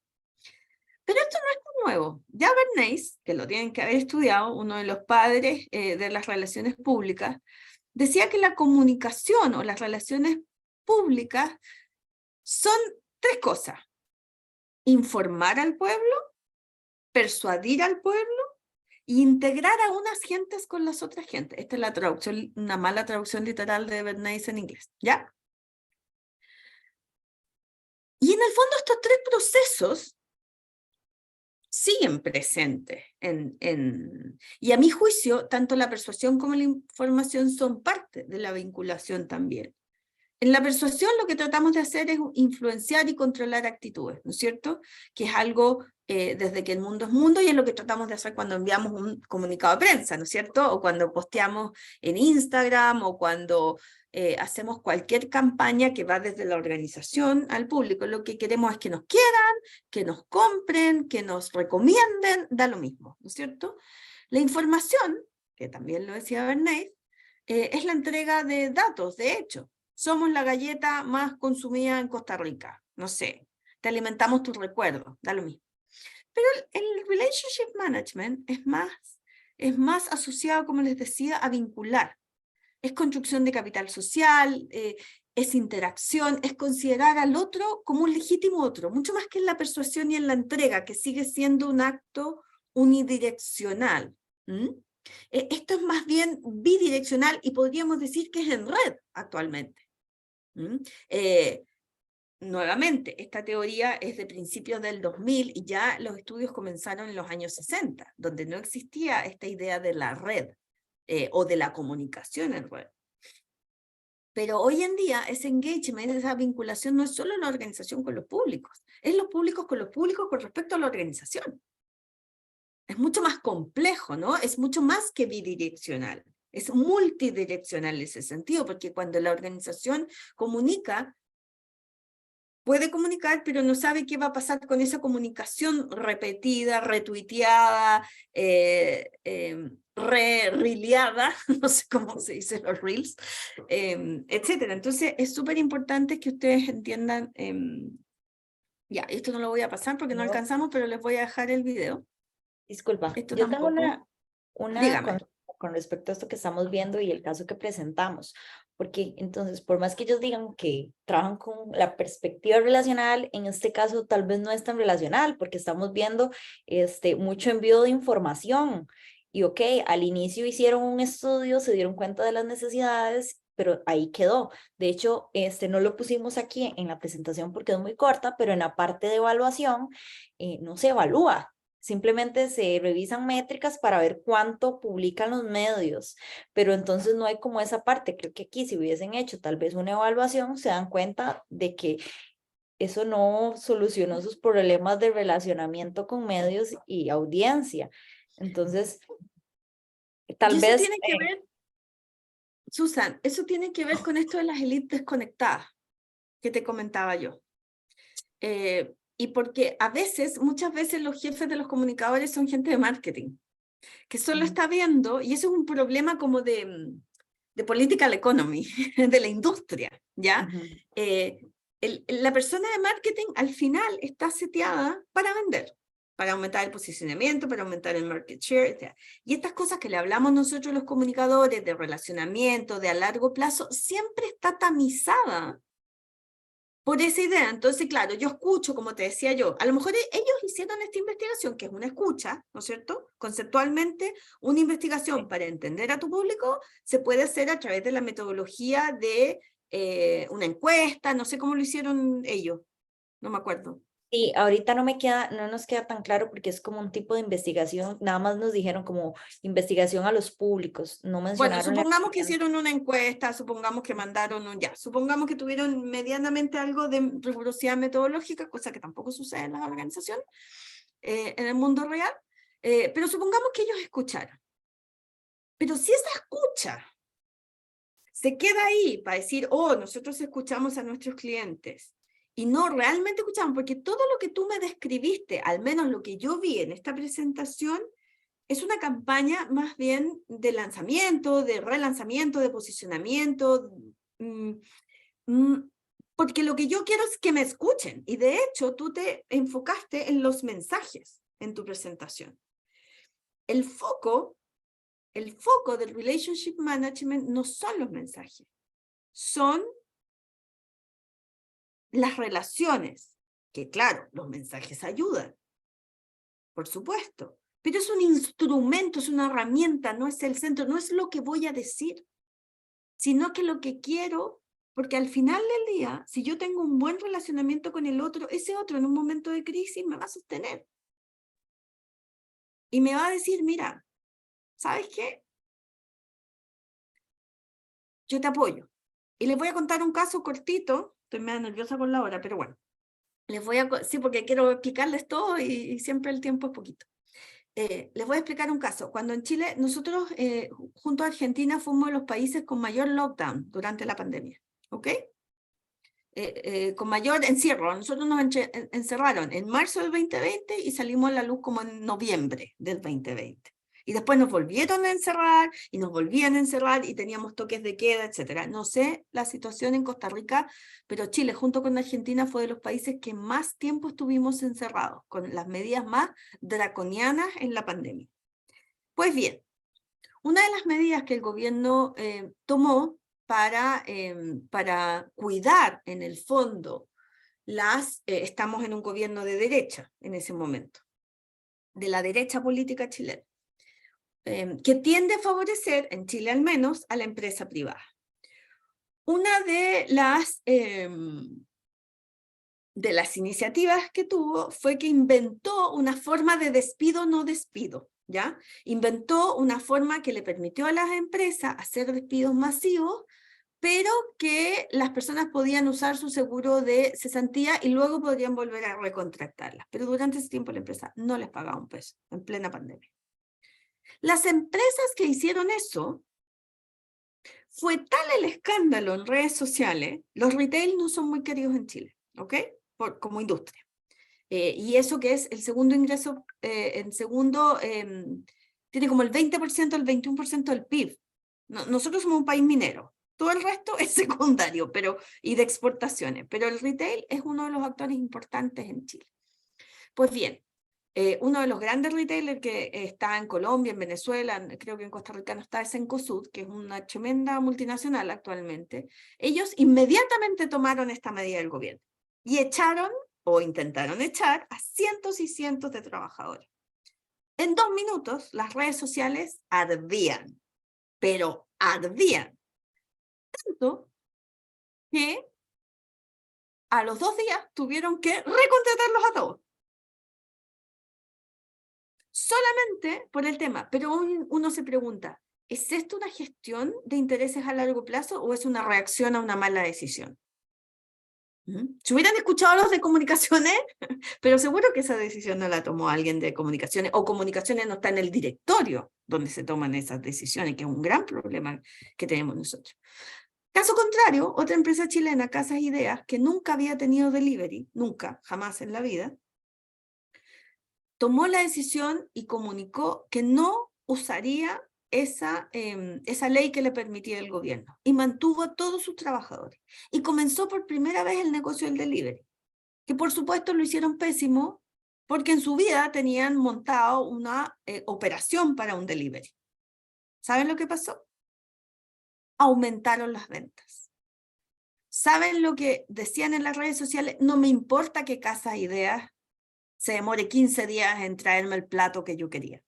Pero esto no es tan nuevo. Ya Bernays, que lo tienen que haber estudiado, uno de los padres de las relaciones públicas, decía que la comunicación o las relaciones públicas son 3 cosas: informar al pueblo, persuadir al pueblo e integrar a unas gentes con las otras gentes. Esta es la traducción, una mala traducción literal de Bernays en inglés, ¿ya? Y en el fondo estos 3 procesos siguen presentes y a mi juicio, tanto la persuasión como la información son parte de la vinculación también. En la persuasión lo que tratamos de hacer es influenciar y controlar actitudes, ¿no es cierto? Que es algo desde que el mundo es mundo y es lo que tratamos de hacer cuando enviamos un comunicado de prensa, ¿no es cierto? O cuando posteamos en Instagram o cuando hacemos cualquier campaña que va desde la organización al público. Lo que queremos es que nos quieran, que nos compren, que nos recomienden, da lo mismo, ¿no es cierto? La información, que también lo decía Bernays, es la entrega de datos, de hecho. Somos la galleta más consumida en Costa Rica, no sé, te alimentamos tus recuerdos, da lo mismo. Pero el relationship management es más asociado, como les decía, a vincular. Es construcción de capital social, es interacción, es considerar al otro como un legítimo otro, mucho más que en la persuasión y en la entrega, que sigue siendo un acto unidireccional. Esto es más bien bidireccional y podríamos decir que es en red actualmente. Nuevamente, esta teoría es de principios del 2000 y ya los estudios comenzaron en los años 60, donde no existía esta idea de la red o de la comunicación en red. Pero hoy en día ese engagement, esa vinculación no es solo la organización con los públicos, es los públicos con respecto a la organización. Es mucho más complejo, ¿no? Es mucho más que bidireccional. Es multidireccional en ese sentido, porque cuando la organización comunica, puede comunicar, pero no sabe qué va a pasar con esa comunicación repetida, retuiteada, re-reeleada, no sé cómo se dice los reels, etcétera. Entonces, es súper importante que ustedes entiendan, ya, esto no lo voy a pasar porque no No. alcanzamos, pero les voy a dejar el video. Disculpa, Esto yo tengo tampoco. una Dígame. con respecto a esto que estamos viendo y el caso que presentamos, porque entonces, por más que ellos digan que trabajan con la perspectiva relacional, en este caso tal vez no es tan relacional, porque estamos viendo mucho envío de información. Y ok, al inicio hicieron un estudio, se dieron cuenta de las necesidades, pero ahí quedó. De hecho, no lo pusimos aquí en la presentación porque es muy corta, pero en la parte de evaluación no se evalúa. Simplemente se revisan métricas para ver cuánto publican los medios, pero entonces no hay como esa parte. Creo que aquí si hubiesen hecho tal vez una evaluación, se dan cuenta de que eso no solucionó sus problemas de relacionamiento con medios y audiencia. Entonces, tal Y eso vez... tiene que ver, Susan, eso tiene que ver con esto de las élites desconectadas que te comentaba yo. Y porque a veces, muchas veces los jefes de los comunicadores son gente de marketing, que solo está viendo, y eso es un problema como de political economy, de la industria, ¿ya? La persona de marketing al final está seteada para vender, para aumentar el posicionamiento, para aumentar el market share, etc. Y estas cosas que le hablamos nosotros los comunicadores de relacionamiento, de a largo plazo, siempre está tamizada por esa idea. Entonces, claro, yo escucho, como te decía yo, a lo mejor ellos hicieron esta investigación, que es una escucha, ¿no es cierto? Conceptualmente, una investigación para entender a tu público se puede hacer a través de la metodología de una encuesta, no sé cómo lo hicieron ellos, no me acuerdo. Sí, ahorita no nos queda tan claro porque es como un tipo de investigación, nada más nos dijeron como investigación a los públicos, no Bueno, mencionaron supongamos que hicieron una encuesta, supongamos que mandaron supongamos que tuvieron medianamente algo de rigurosidad metodológica, cosa que tampoco sucede en las organizaciones, en el mundo real, pero supongamos que ellos escucharon. Pero si esa escucha se queda ahí para decir, oh, nosotros escuchamos a nuestros clientes, y no realmente escuchamos, porque todo lo que tú me describiste, al menos lo que yo vi en esta presentación, es una campaña más bien de lanzamiento, de relanzamiento, de posicionamiento, porque lo que yo quiero es que me escuchen, y de hecho tú te enfocaste en los mensajes en tu presentación. El foco del relationship management no son los mensajes, son las relaciones, que claro, los mensajes ayudan, por supuesto, pero es un instrumento, es una herramienta, no es el centro, no es lo que voy a decir, sino que lo que quiero, porque al final del día, si yo tengo un buen relacionamiento con el otro, ese otro en un momento de crisis me va a sostener. Y me va a decir, mira, ¿sabes qué? Yo te apoyo. Y les voy a contar un caso cortito, estoy medio nerviosa con la hora, pero bueno. Sí, porque quiero explicarles todo y siempre el tiempo es poquito. Les voy a explicar un caso. Cuando en Chile, nosotros junto a Argentina fuimos de los países con mayor lockdown durante la pandemia, ¿ok? Con mayor encierro. Nosotros nos encerraron en marzo del 2020 y salimos a la luz como en noviembre del 2020. Y después nos volvieron a encerrar y nos volvían a encerrar y teníamos toques de queda, etc. No sé la situación en Costa Rica, pero Chile junto con Argentina fue de los países que más tiempo estuvimos encerrados, con las medidas más draconianas en la pandemia. Pues bien, una de las medidas que el gobierno tomó para cuidar en el fondo estamos en un gobierno de derecha en ese momento, de la derecha política chilena, que tiende a favorecer, en Chile al menos, a la empresa privada. Una de las iniciativas que tuvo fue que inventó una forma de despido no despido, ¿ya? Inventó una forma que le permitió a las empresas hacer despidos masivos, pero que las personas podían usar su seguro de cesantía y luego podrían volver a recontractarlas. Pero durante ese tiempo la empresa no les pagaba un peso, en plena pandemia. Las empresas que hicieron eso, fue tal el escándalo en redes sociales, los retail no son muy queridos en Chile, ¿ok? Como industria. Y eso que es el segundo ingreso, tiene como el 20%, el 21% del PIB. Nosotros somos un país minero. Todo el resto es secundario y de exportaciones, pero el retail es uno de los actores importantes en Chile. Pues bien, uno de los grandes retailers que está en Colombia, en Venezuela, creo que en Costa Rica no está, es Cencosud, que es una tremenda multinacional actualmente. Ellos inmediatamente tomaron esta medida del gobierno y echaron o intentaron echar a cientos y cientos de trabajadores. En 2 minutos las redes sociales ardían, pero ardían. Tanto que a los 2 días tuvieron que recontratarlos a todos. Solamente por el tema, pero uno se pregunta, ¿es esto una gestión de intereses a largo plazo o es una reacción a una mala decisión? Si hubieran escuchado a los de comunicaciones, pero seguro que esa decisión no la tomó alguien de comunicaciones, o comunicaciones no está en el directorio donde se toman esas decisiones, que es un gran problema que tenemos nosotros. Caso contrario, otra empresa chilena, Casas Ideas, que nunca había tenido delivery, nunca, jamás en la vida, tomó la decisión y comunicó que no usaría esa ley que le permitía el gobierno y mantuvo a todos sus trabajadores. Y comenzó por primera vez el negocio del delivery, que por supuesto lo hicieron pésimo porque en su vida tenían montado una operación para un delivery. ¿Saben lo que pasó? Aumentaron las ventas. ¿Saben lo que decían en las redes sociales? No me importa que Casa Ideas se demore 15 días en traerme el plato que yo quería.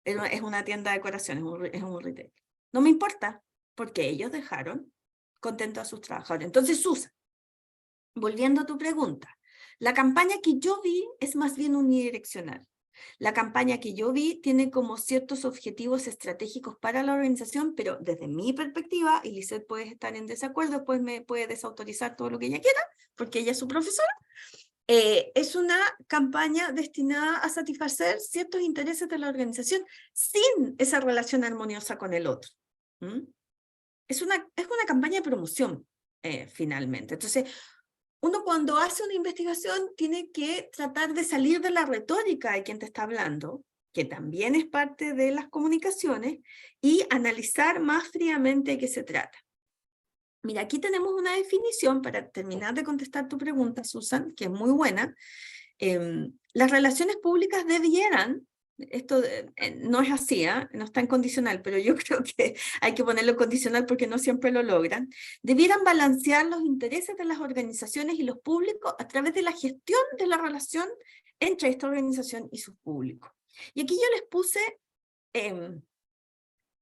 Es una tienda de decoración, es un retail. No me importa, porque ellos dejaron contentos a sus trabajadores. Entonces, Susan, volviendo a tu pregunta, la campaña que yo vi es más bien unidireccional. La campaña que yo vi tiene como ciertos objetivos estratégicos para la organización, pero desde mi perspectiva, y Lisette puede estar en desacuerdo, pues me puede desautorizar todo lo que ella quiera, porque ella es su profesora. Es una campaña destinada a satisfacer ciertos intereses de la organización sin esa relación armoniosa con el otro. Es una campaña de promoción, finalmente. Entonces, uno cuando hace una investigación tiene que tratar de salir de la retórica de quien te está hablando, que también es parte de las comunicaciones, y analizar más fríamente de qué se trata. Mira, aquí tenemos una definición para terminar de contestar tu pregunta, Susan, que es muy buena. Las relaciones públicas debieran, esto no es así, no está en condicional, pero yo creo que hay que ponerlo en condicional porque no siempre lo logran, debieran balancear los intereses de las organizaciones y los públicos a través de la gestión de la relación entre esta organización y sus públicos. Y aquí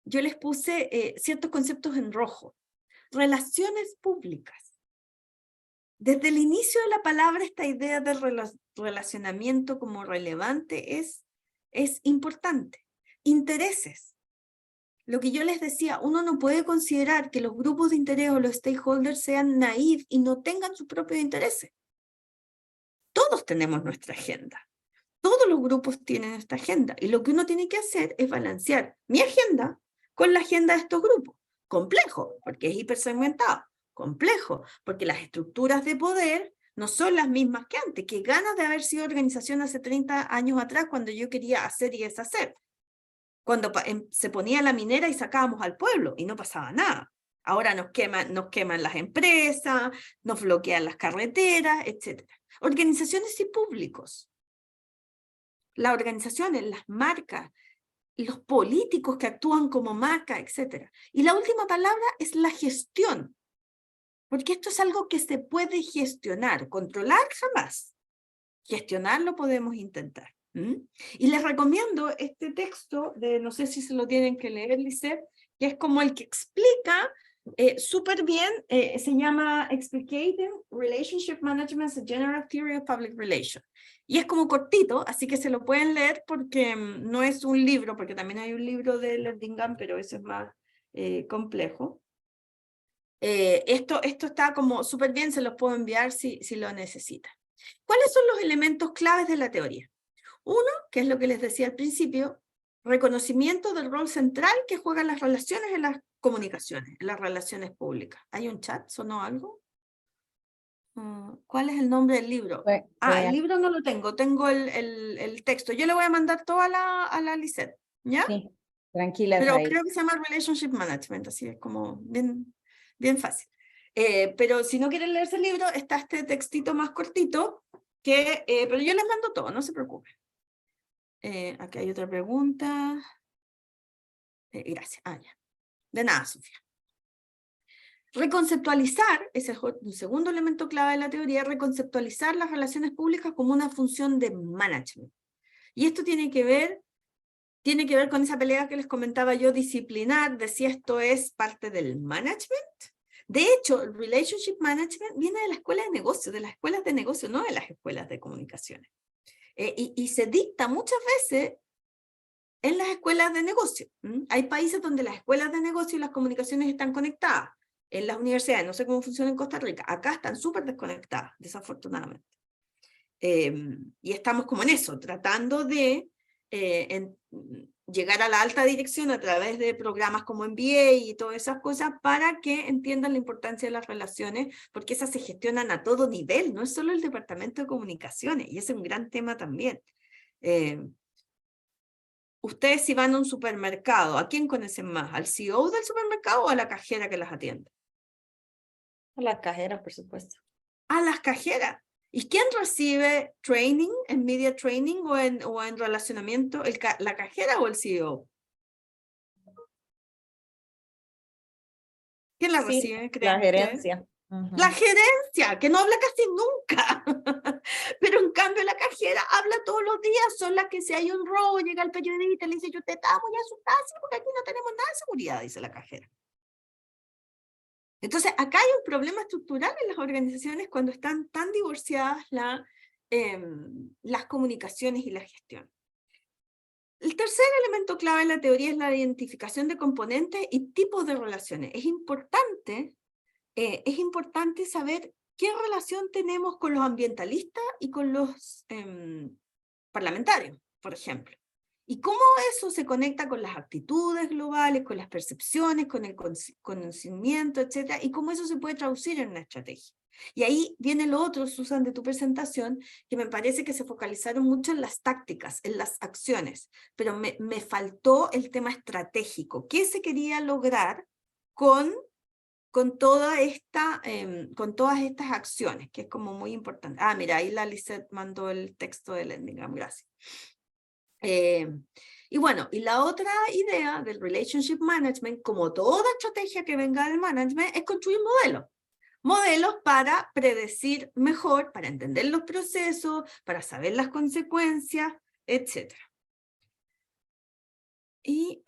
yo les puse ciertos conceptos en rojo. Relaciones públicas. Desde el inicio de la palabra, esta idea de relacionamiento como relevante es importante. Intereses. Lo que yo les decía, uno no puede considerar que los grupos de interés o los stakeholders sean naïfs y no tengan sus propios intereses. Todos tenemos nuestra agenda. Todos los grupos tienen esta agenda. Y lo que uno tiene que hacer es balancear mi agenda con la agenda de estos grupos. Complejo, porque es hipersegmentado. Complejo, porque las estructuras de poder no son las mismas que antes. Qué ganas de haber sido organización hace 30 años atrás cuando yo quería hacer y deshacer. Cuando se ponía la minera y sacábamos al pueblo y no pasaba nada. Ahora nos queman las empresas, nos bloquean las carreteras, etc. Organizaciones y públicos. Las organizaciones, las marcas, los políticos que actúan como marca, etc. Y la última palabra es la gestión, porque esto es algo que se puede gestionar, controlar jamás. Gestionar lo podemos intentar. Y les recomiendo este texto, no sé si se lo tienen que leer, Lisette, que es como el que explica súper bien, se llama Explicating Relationship Management as a General Theory of Public Relations. Y es como cortito, así que se lo pueden leer porque no es un libro, porque también hay un libro de Lerdingham, pero ese es más complejo. Esto está como súper bien, se los puedo enviar si lo necesitan. ¿Cuáles son los elementos claves de la teoría? Uno, que es lo que les decía al principio, reconocimiento del rol central que juegan las relaciones en las comunicaciones, en las relaciones públicas. ¿Hay un chat? ¿Sonó algo? ¿Cuál es el nombre del libro? Fue El libro no lo tengo, tengo el texto. Yo le voy a mandar todo a la Lisette, ¿ya? sí, tranquilas Pero ahí. creo que se llama Relationship Management, así es como bien fácil. Pero si no quieren leerse el libro, está este textito más cortito, pero yo les mando todo, no se preocupen. Aquí hay otra pregunta. Gracias. Ya. De nada, Sofía. Reconceptualizar, ese es un segundo elemento clave de la teoría, reconceptualizar las relaciones públicas como una función de management. Y esto tiene que ver con esa pelea que les comentaba yo, disciplinar, de si esto es parte del management. De hecho, el relationship management viene de la escuela de negocios, de las escuelas de negocio, no de las escuelas de comunicaciones. Y se dicta muchas veces en las escuelas de negocio. Hay países donde las escuelas de negocio y las comunicaciones están conectadas. En las universidades, no sé cómo funciona en Costa Rica, acá están súper desconectadas, desafortunadamente. Y estamos como en eso, tratando de llegar a la alta dirección a través de programas como MBA y todas esas cosas para que entiendan la importancia de las relaciones, porque esas se gestionan a todo nivel, no es solo el departamento de comunicaciones, y ese es un gran tema también. Ustedes si van a un supermercado, ¿a quién conocen más? ¿Al CEO del supermercado o a la cajera que las atiende? A la cajera, por supuesto. A las cajeras. ¿Y quién recibe training, en media training o en relacionamiento? ¿La cajera o el CEO? ¿Quién la Sí, recibe, creen la ustedes? gerencia. Ujú. La gerencia, que no habla casi nunca. Pero en cambio la cajera habla todos los días, son las que si hay un robo, llega el periodista y le dice, yo te estaba muy asustada porque aquí no tenemos nada de seguridad, dice la cajera. Entonces, acá hay un problema estructural en las organizaciones cuando están tan divorciadas las comunicaciones y la gestión. El tercer elemento clave en la teoría es la identificación de componentes y tipos de relaciones. Es importante saber qué relación tenemos con los ambientalistas y con los parlamentarios, por ejemplo. Y cómo eso se conecta con las actitudes globales, con las percepciones, con el conocimiento, etc. Y cómo eso se puede traducir en una estrategia. Y ahí viene lo otro, Susan, de tu presentación, que me parece que se focalizaron mucho en las tácticas, en las acciones, pero me faltó el tema estratégico. ¿Qué se quería lograr con todas estas acciones? Que es como muy importante. Mira, ahí la Lisette mandó el texto del Enneagram, gracias. Y bueno, y la otra idea del relationship management, como toda estrategia que venga del management, es construir modelos. Modelos para predecir mejor, para entender los procesos, para saber las consecuencias, etc. Y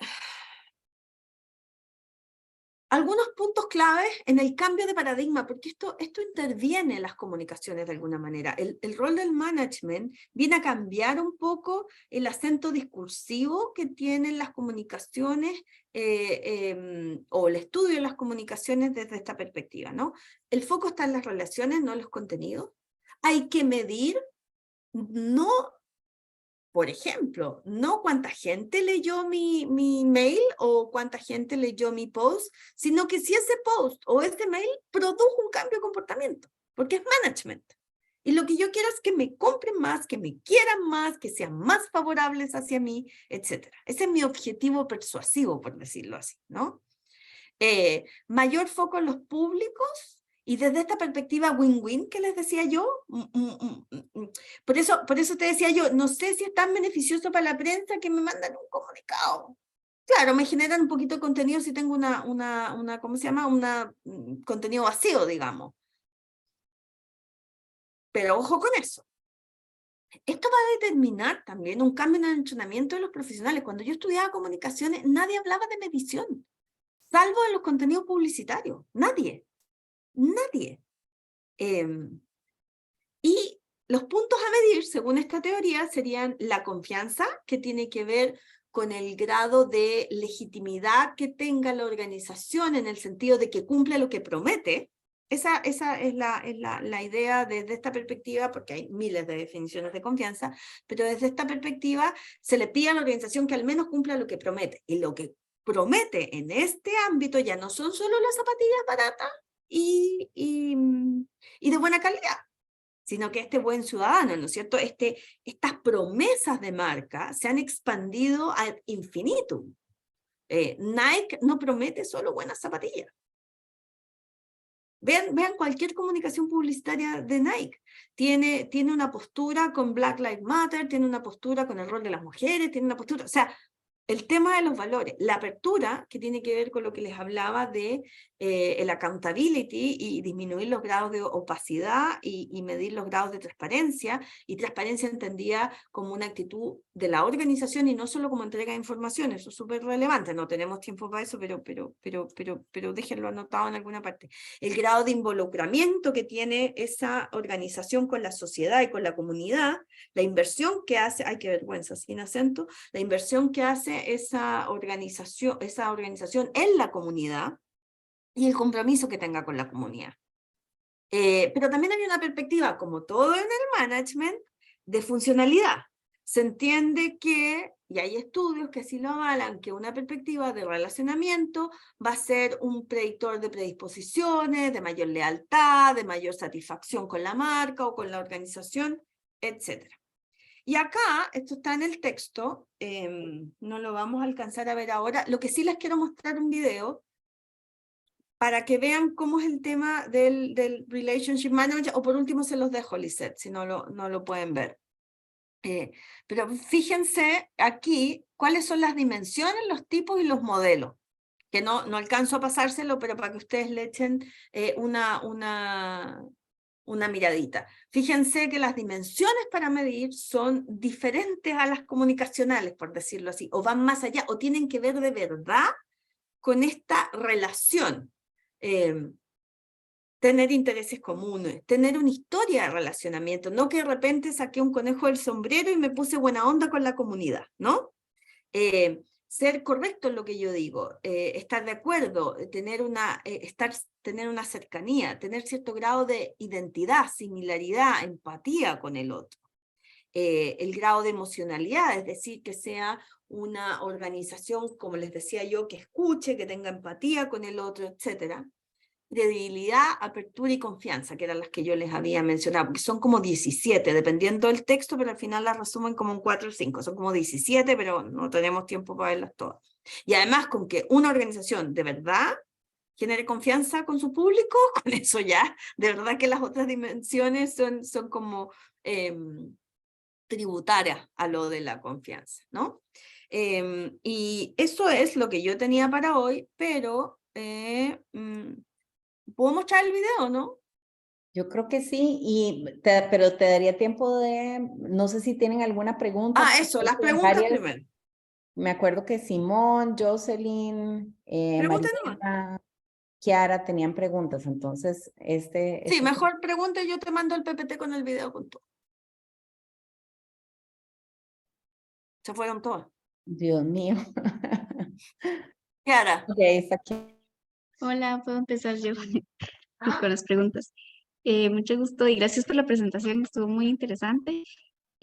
algunos puntos claves en el cambio de paradigma, porque esto interviene en las comunicaciones de alguna manera. El rol del management viene a cambiar un poco el acento discursivo que tienen las comunicaciones o el estudio de las comunicaciones desde esta perspectiva, ¿no? El foco está en las relaciones, no en los contenidos. Hay que medir, no... Por ejemplo, no cuánta gente leyó mi mail o cuánta gente leyó mi post, sino que si ese post o ese mail produjo un cambio de comportamiento, porque es management. Y lo que yo quiero es que me compren más, que me quieran más, que sean más favorables hacia mí, etc. Ese es mi objetivo persuasivo, por decirlo así, ¿no? Mayor foco en los públicos. Y desde esta perspectiva win-win que les decía yo, por eso te decía yo, no sé si es tan beneficioso para la prensa que me mandan un comunicado. Claro, me generan un poquito de contenido si tengo ¿cómo se llama? Contenido vacío, digamos. Pero ojo con eso. Esto va a determinar también un cambio en el entrenamiento de los profesionales. Cuando yo estudiaba comunicaciones, nadie hablaba de medición, salvo en los contenidos publicitarios. Nadie. Y los puntos a medir, según esta teoría, serían la confianza, que tiene que ver con el grado de legitimidad que tenga la organización en el sentido de que cumple lo que promete. Esa es la idea desde esta perspectiva, porque hay miles de definiciones de confianza, pero desde esta perspectiva se le pide a la organización que al menos cumpla lo que promete. Y lo que promete en este ámbito ya no son solo las zapatillas baratas, y de buena calidad, sino que este buen ciudadano, ¿no es cierto? Estas promesas de marca se han expandido ad infinitum. Nike no promete solo buenas zapatillas. Vean cualquier comunicación publicitaria de Nike. Tiene una postura con Black Lives Matter, tiene una postura con el rol de las mujeres, tiene una postura, o sea, el tema de los valores, la apertura, que tiene que ver con lo que les hablaba de el accountability y disminuir los grados de opacidad y medir los grados de transparencia, y transparencia entendida como una actitud de la organización y no solo como entrega de información. Eso es súper relevante, no tenemos tiempo para eso, pero déjenlo anotado en alguna parte. El grado de involucramiento que tiene esa organización con la sociedad y con la comunidad, la inversión que hace, ay qué vergüenza, sin acento, la inversión que hace esa organización en la comunidad y el compromiso que tenga con la comunidad. Pero también hay una perspectiva, como todo en el management, de funcionalidad. Se entiende que, y hay estudios que así lo avalan, que una perspectiva de relacionamiento va a ser un predictor de predisposiciones, de mayor lealtad, de mayor satisfacción con la marca o con la organización, etc. Y acá, esto está en el texto, no lo vamos a alcanzar a ver ahora. Lo que sí les quiero mostrar un video para que vean cómo es el tema del Relationship Management, o por último se los dejo, Lisette, si no lo pueden ver. Pero fíjense aquí cuáles son las dimensiones, los tipos y los modelos, que no alcanzo a pasárselo, pero para que ustedes le echen una miradita. Fíjense que las dimensiones para medir son diferentes a las comunicacionales, por decirlo así, o van más allá, o tienen que ver de verdad con esta relación. Tener intereses comunes, tener una historia de relacionamiento, no que de repente saqué un conejo del sombrero y me puse buena onda con la comunidad, ¿no? Ser correcto en lo que yo digo, estar de acuerdo, tener una cercanía, tener cierto grado de identidad, similaridad, empatía con el otro. El grado de emocionalidad, es decir, que sea una organización, como les decía yo, que escuche, que tenga empatía con el otro, etc. Credibilidad, apertura y confianza, que eran las que yo les había mencionado, porque son como 17, dependiendo del texto, pero al final las resumen como un 4 o 5, son como 17, pero no tenemos tiempo para verlas todas. Y además, con que una organización de verdad genere confianza con su público, con eso ya, de verdad que las otras dimensiones son como tributarias a lo de la confianza, ¿no? Y eso es lo que yo tenía para hoy, pero ¿puedo mostrar el video, no? Yo creo que sí, pero te daría tiempo de, no sé si tienen alguna pregunta. Eso, las preguntas varias, primero. Me acuerdo que Simón, Jocelyn, Pregunta nomás. Mariela, Kiara tenían preguntas, entonces Sí, mejor pregunta y yo te mando el PPT con el video con todo. Se fueron todas. Dios mío. Kiara. Ok, está aquí. Hola, puedo empezar yo con las preguntas. Mucho gusto y gracias por la presentación, estuvo muy interesante.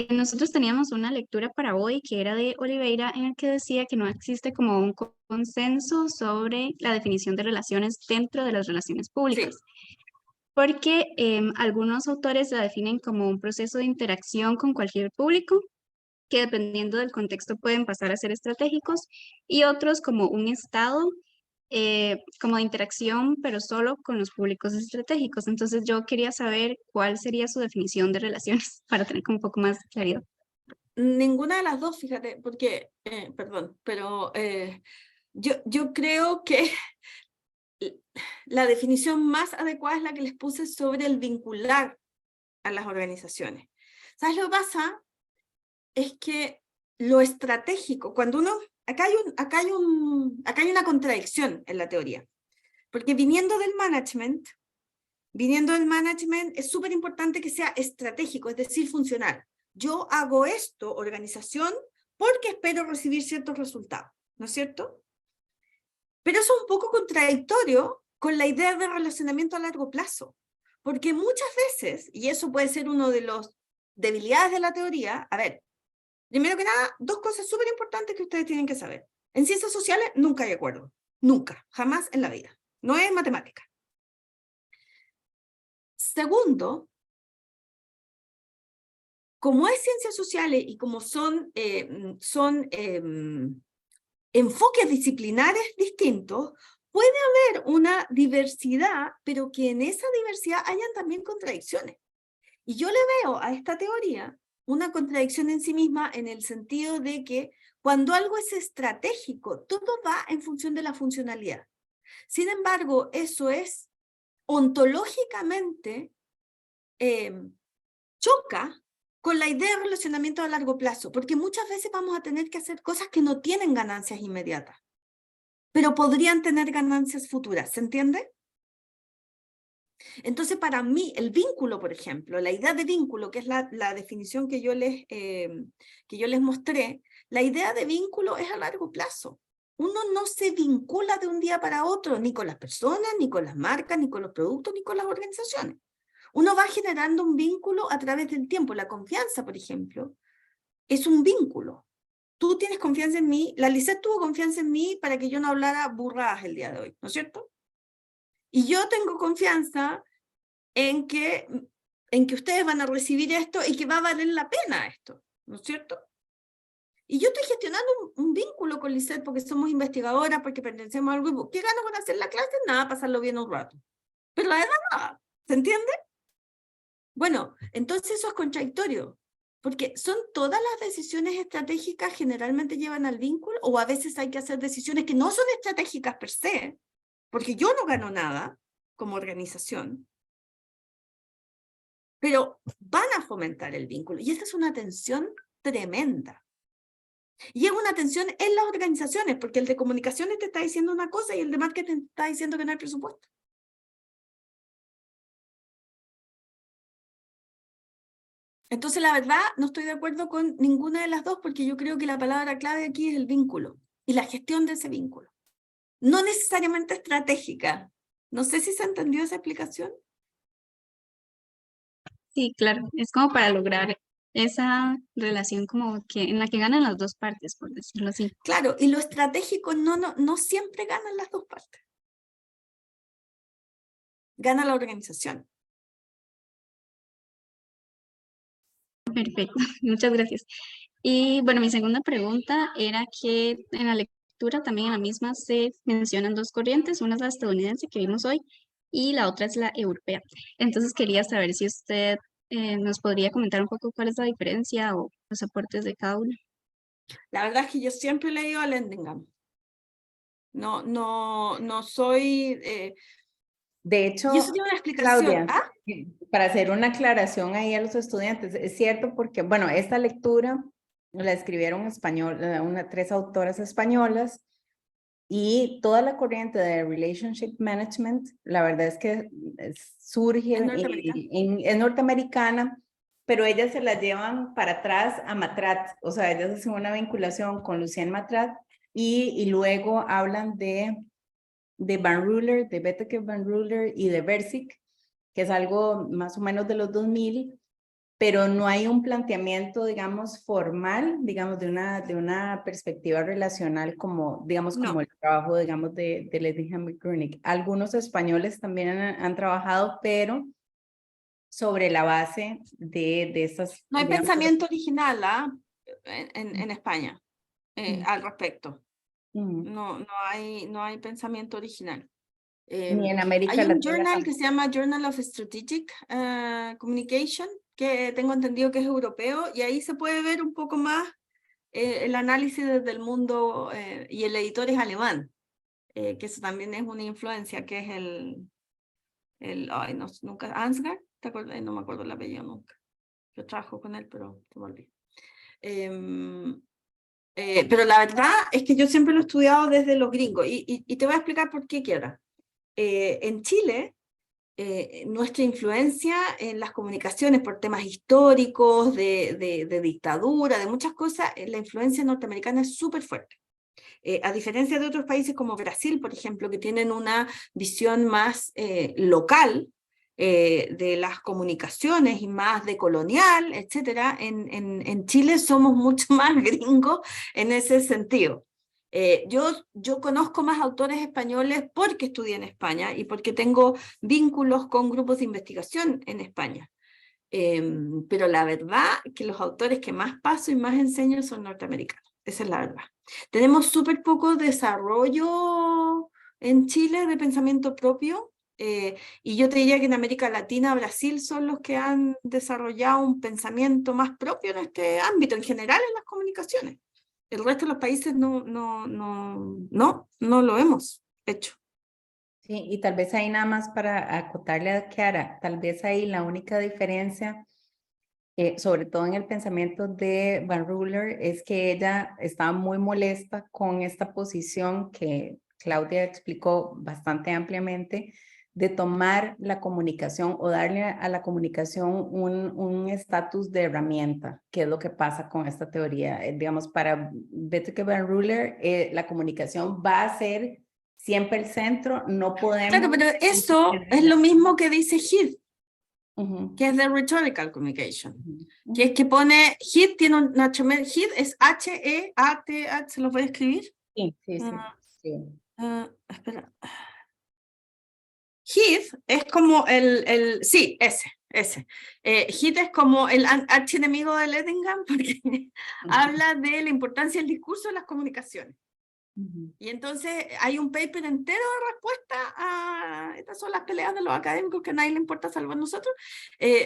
Nosotros teníamos una lectura para hoy que era de Oliveira, en el que decía que no existe como un consenso sobre la definición de relaciones dentro de las relaciones públicas. Sí. Porque algunos autores la definen como un proceso de interacción con cualquier público, que dependiendo del contexto pueden pasar a ser estratégicos, y otros como un estado como de interacción, pero solo con los públicos estratégicos. Entonces yo quería saber cuál sería su definición de relaciones para tener como un poco más de claridad. Ninguna de las dos, fíjate, porque, perdón, pero yo creo que la definición más adecuada es la que les puse sobre el vincular a las organizaciones. ¿Sabes lo que pasa? Es que lo estratégico, cuando uno, acá hay una contradicción en la teoría, porque viniendo del management es súper importante que sea estratégico, es decir, funcional. Yo hago esto, organización, porque espero recibir ciertos resultados, ¿no es cierto? Pero eso es un poco contradictorio con la idea de relacionamiento a largo plazo, porque muchas veces, y eso puede ser uno de los debilidades de la teoría, a ver, primero que nada, dos cosas súper importantes que ustedes tienen que saber. En ciencias sociales nunca hay acuerdo, nunca, jamás en la vida. No es matemática. Segundo, como es ciencias sociales y como son enfoques disciplinares distintos, puede haber una diversidad, pero que en esa diversidad hayan también contradicciones. Y yo le veo a esta teoría una contradicción en sí misma en el sentido de que cuando algo es estratégico, todo va en función de la funcionalidad. Sin embargo, eso es ontológicamente choca con la idea de relacionamiento a largo plazo, porque muchas veces vamos a tener que hacer cosas que no tienen ganancias inmediatas, pero podrían tener ganancias futuras, ¿se entiende? Entonces, para mí, el vínculo, por ejemplo, la idea de vínculo, que es la definición que yo les mostré, la idea de vínculo es a largo plazo. Uno no se vincula de un día para otro, ni con las personas, ni con las marcas, ni con los productos, ni con las organizaciones. Uno va generando un vínculo a través del tiempo. La confianza, por ejemplo, es un vínculo. Tú tienes confianza en mí, la Lisette tuvo confianza en mí para que yo no hablara burradas el día de hoy, ¿no es cierto? Y yo tengo confianza en que ustedes van a recibir esto y que va a valer la pena esto, ¿no es cierto? Y yo estoy gestionando un vínculo con Lisette porque somos investigadoras, porque pertenecemos al grupo. ¿Qué gano con hacer la clase? Nada, pasarlo bien un rato. Pero la verdad, nada. ¿Se entiende? Bueno, entonces eso es contradictorio, porque son todas las decisiones estratégicas generalmente llevan al vínculo, o a veces hay que hacer decisiones que no son estratégicas per se, porque yo no gano nada como organización, pero van a fomentar el vínculo. Y esta es una tensión tremenda. Y es una tensión en las organizaciones, porque el de comunicaciones te está diciendo una cosa y el de marketing te está diciendo que no hay presupuesto. Entonces, la verdad, no estoy de acuerdo con ninguna de las dos, porque yo creo que la palabra clave aquí es el vínculo y la gestión de ese vínculo. No necesariamente estratégica. No sé si se entendió esa explicación. Sí, claro, es como para lograr esa relación como que en la que ganan las dos partes, por decirlo así. Claro, y lo estratégico no siempre ganan las dos partes. Gana la organización. Perfecto, muchas gracias. Y bueno, mi segunda pregunta era que en la lectura, también en la misma, se mencionan dos corrientes, una es la estadounidense que vimos hoy y la otra es la europea. Entonces quería saber si usted nos podría comentar un poco cuál es la diferencia o los aportes de cada una. La verdad es que yo siempre he leído a Landingham. No soy... De hecho, y eso tiene una explicación. Claudia, ¿Ah? para hacer una aclaración ahí a los estudiantes, es cierto porque, bueno, esta lectura la escribieron tres autoras españolas y toda la corriente de Relationship Management, la verdad es que surge es norteamericana, pero ellas se la llevan para atrás a Matrat, o sea, ellas hacen una vinculación con Lucien Matrat y luego hablan de Van Ruler, de Betteke Van Ruler y de Versick, que es algo más o menos de los 2000, pero no hay un planteamiento, digamos, formal, digamos, de una perspectiva relacional como, digamos, como el trabajo, digamos, de Landingham y Gruening. Algunos españoles también han trabajado, pero sobre la base de estas... No hay digamos, pensamiento original en España al respecto. No hay pensamiento original. Ni en América Hay un Latina journal tampoco. que se llama Journal of Strategic Communication, que tengo entendido que es europeo, y ahí se puede ver un poco más el análisis desde el mundo, y el editor es alemán, que eso también es una influencia, que es nunca, Ansgar, ¿te acuerdas? No me acuerdo el apellido nunca. Yo trabajo con él, pero se me olvidó. Pero la verdad es que yo siempre lo he estudiado desde los gringos, y te voy a explicar por qué quiera. En Chile, nuestra influencia en las comunicaciones por temas históricos, de dictadura, de muchas cosas, la influencia norteamericana es súper fuerte. A diferencia de otros países como Brasil, por ejemplo, que tienen una visión más local de las comunicaciones y más de colonial, etcétera, en Chile somos mucho más gringos en ese sentido. Yo conozco más autores españoles porque estudié en España y porque tengo vínculos con grupos de investigación en España. Pero la verdad que los autores que más paso y más enseño son norteamericanos. Esa es la verdad. Tenemos súper poco desarrollo en Chile de pensamiento propio. Y yo te diría que en América Latina, Brasil son los que han desarrollado un pensamiento más propio en este ámbito, en general en las comunicaciones. El resto de los países no lo hemos hecho. Sí, y tal vez ahí nada más para acotarle a Kiara, tal vez ahí la única diferencia, sobre todo en el pensamiento de Van Ruler, es que ella estaba muy molesta con esta posición que Claudia explicó bastante ampliamente, de tomar la comunicación o darle a la comunicación un estatus de herramienta, que es lo que pasa con esta teoría. Digamos, para Beteke Van Ruler, la comunicación va a ser siempre el centro, no podemos... Claro, pero eso es lo mismo que dice Heath, que es de Rhetorical Communication, que es que pone, Heath tiene una tremenda, Heath es H-E-A-T, ¿se lo puede escribir? Sí, sí, sí. Espera. Heath es como sí, ese. Heath es como el archienemigo de Lettingham porque habla de la importancia del discurso en las comunicaciones. Y entonces hay un paper entero de respuesta a, estas son las peleas de los académicos que a nadie le importa salvo a nosotros,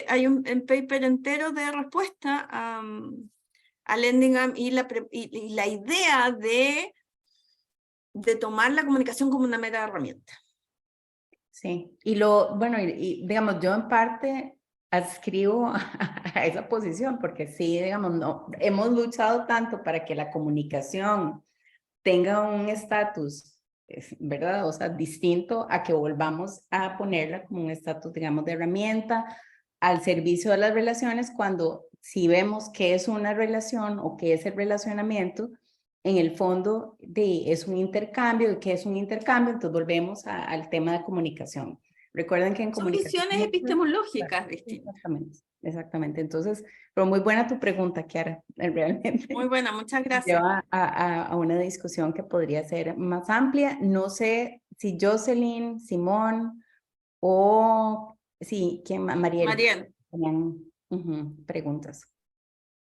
hay un paper entero de respuesta a Lettingham y la idea de tomar la comunicación como una mera herramienta. Sí, y bueno, y digamos, yo en parte adscribo a esa posición, porque sí, digamos, no, hemos luchado tanto para que la comunicación tenga un estatus, ¿verdad? O sea, distinto a que volvamos a ponerla como un estatus, digamos, de herramienta al servicio de las relaciones, cuando si vemos qué es una relación o qué es el relacionamiento, en el fondo es un intercambio, y qué es un intercambio, entonces volvemos al tema de comunicación. Recuerden que en son comunicación... visiones epistemológicas distintas. Exactamente. Entonces, pero muy buena tu pregunta, Kiara, realmente. Muy buena, muchas gracias. Lleva a una discusión que podría ser más amplia. No sé si Jocelyn, Simón o sí, ¿quién? Mariel. Tenían preguntas.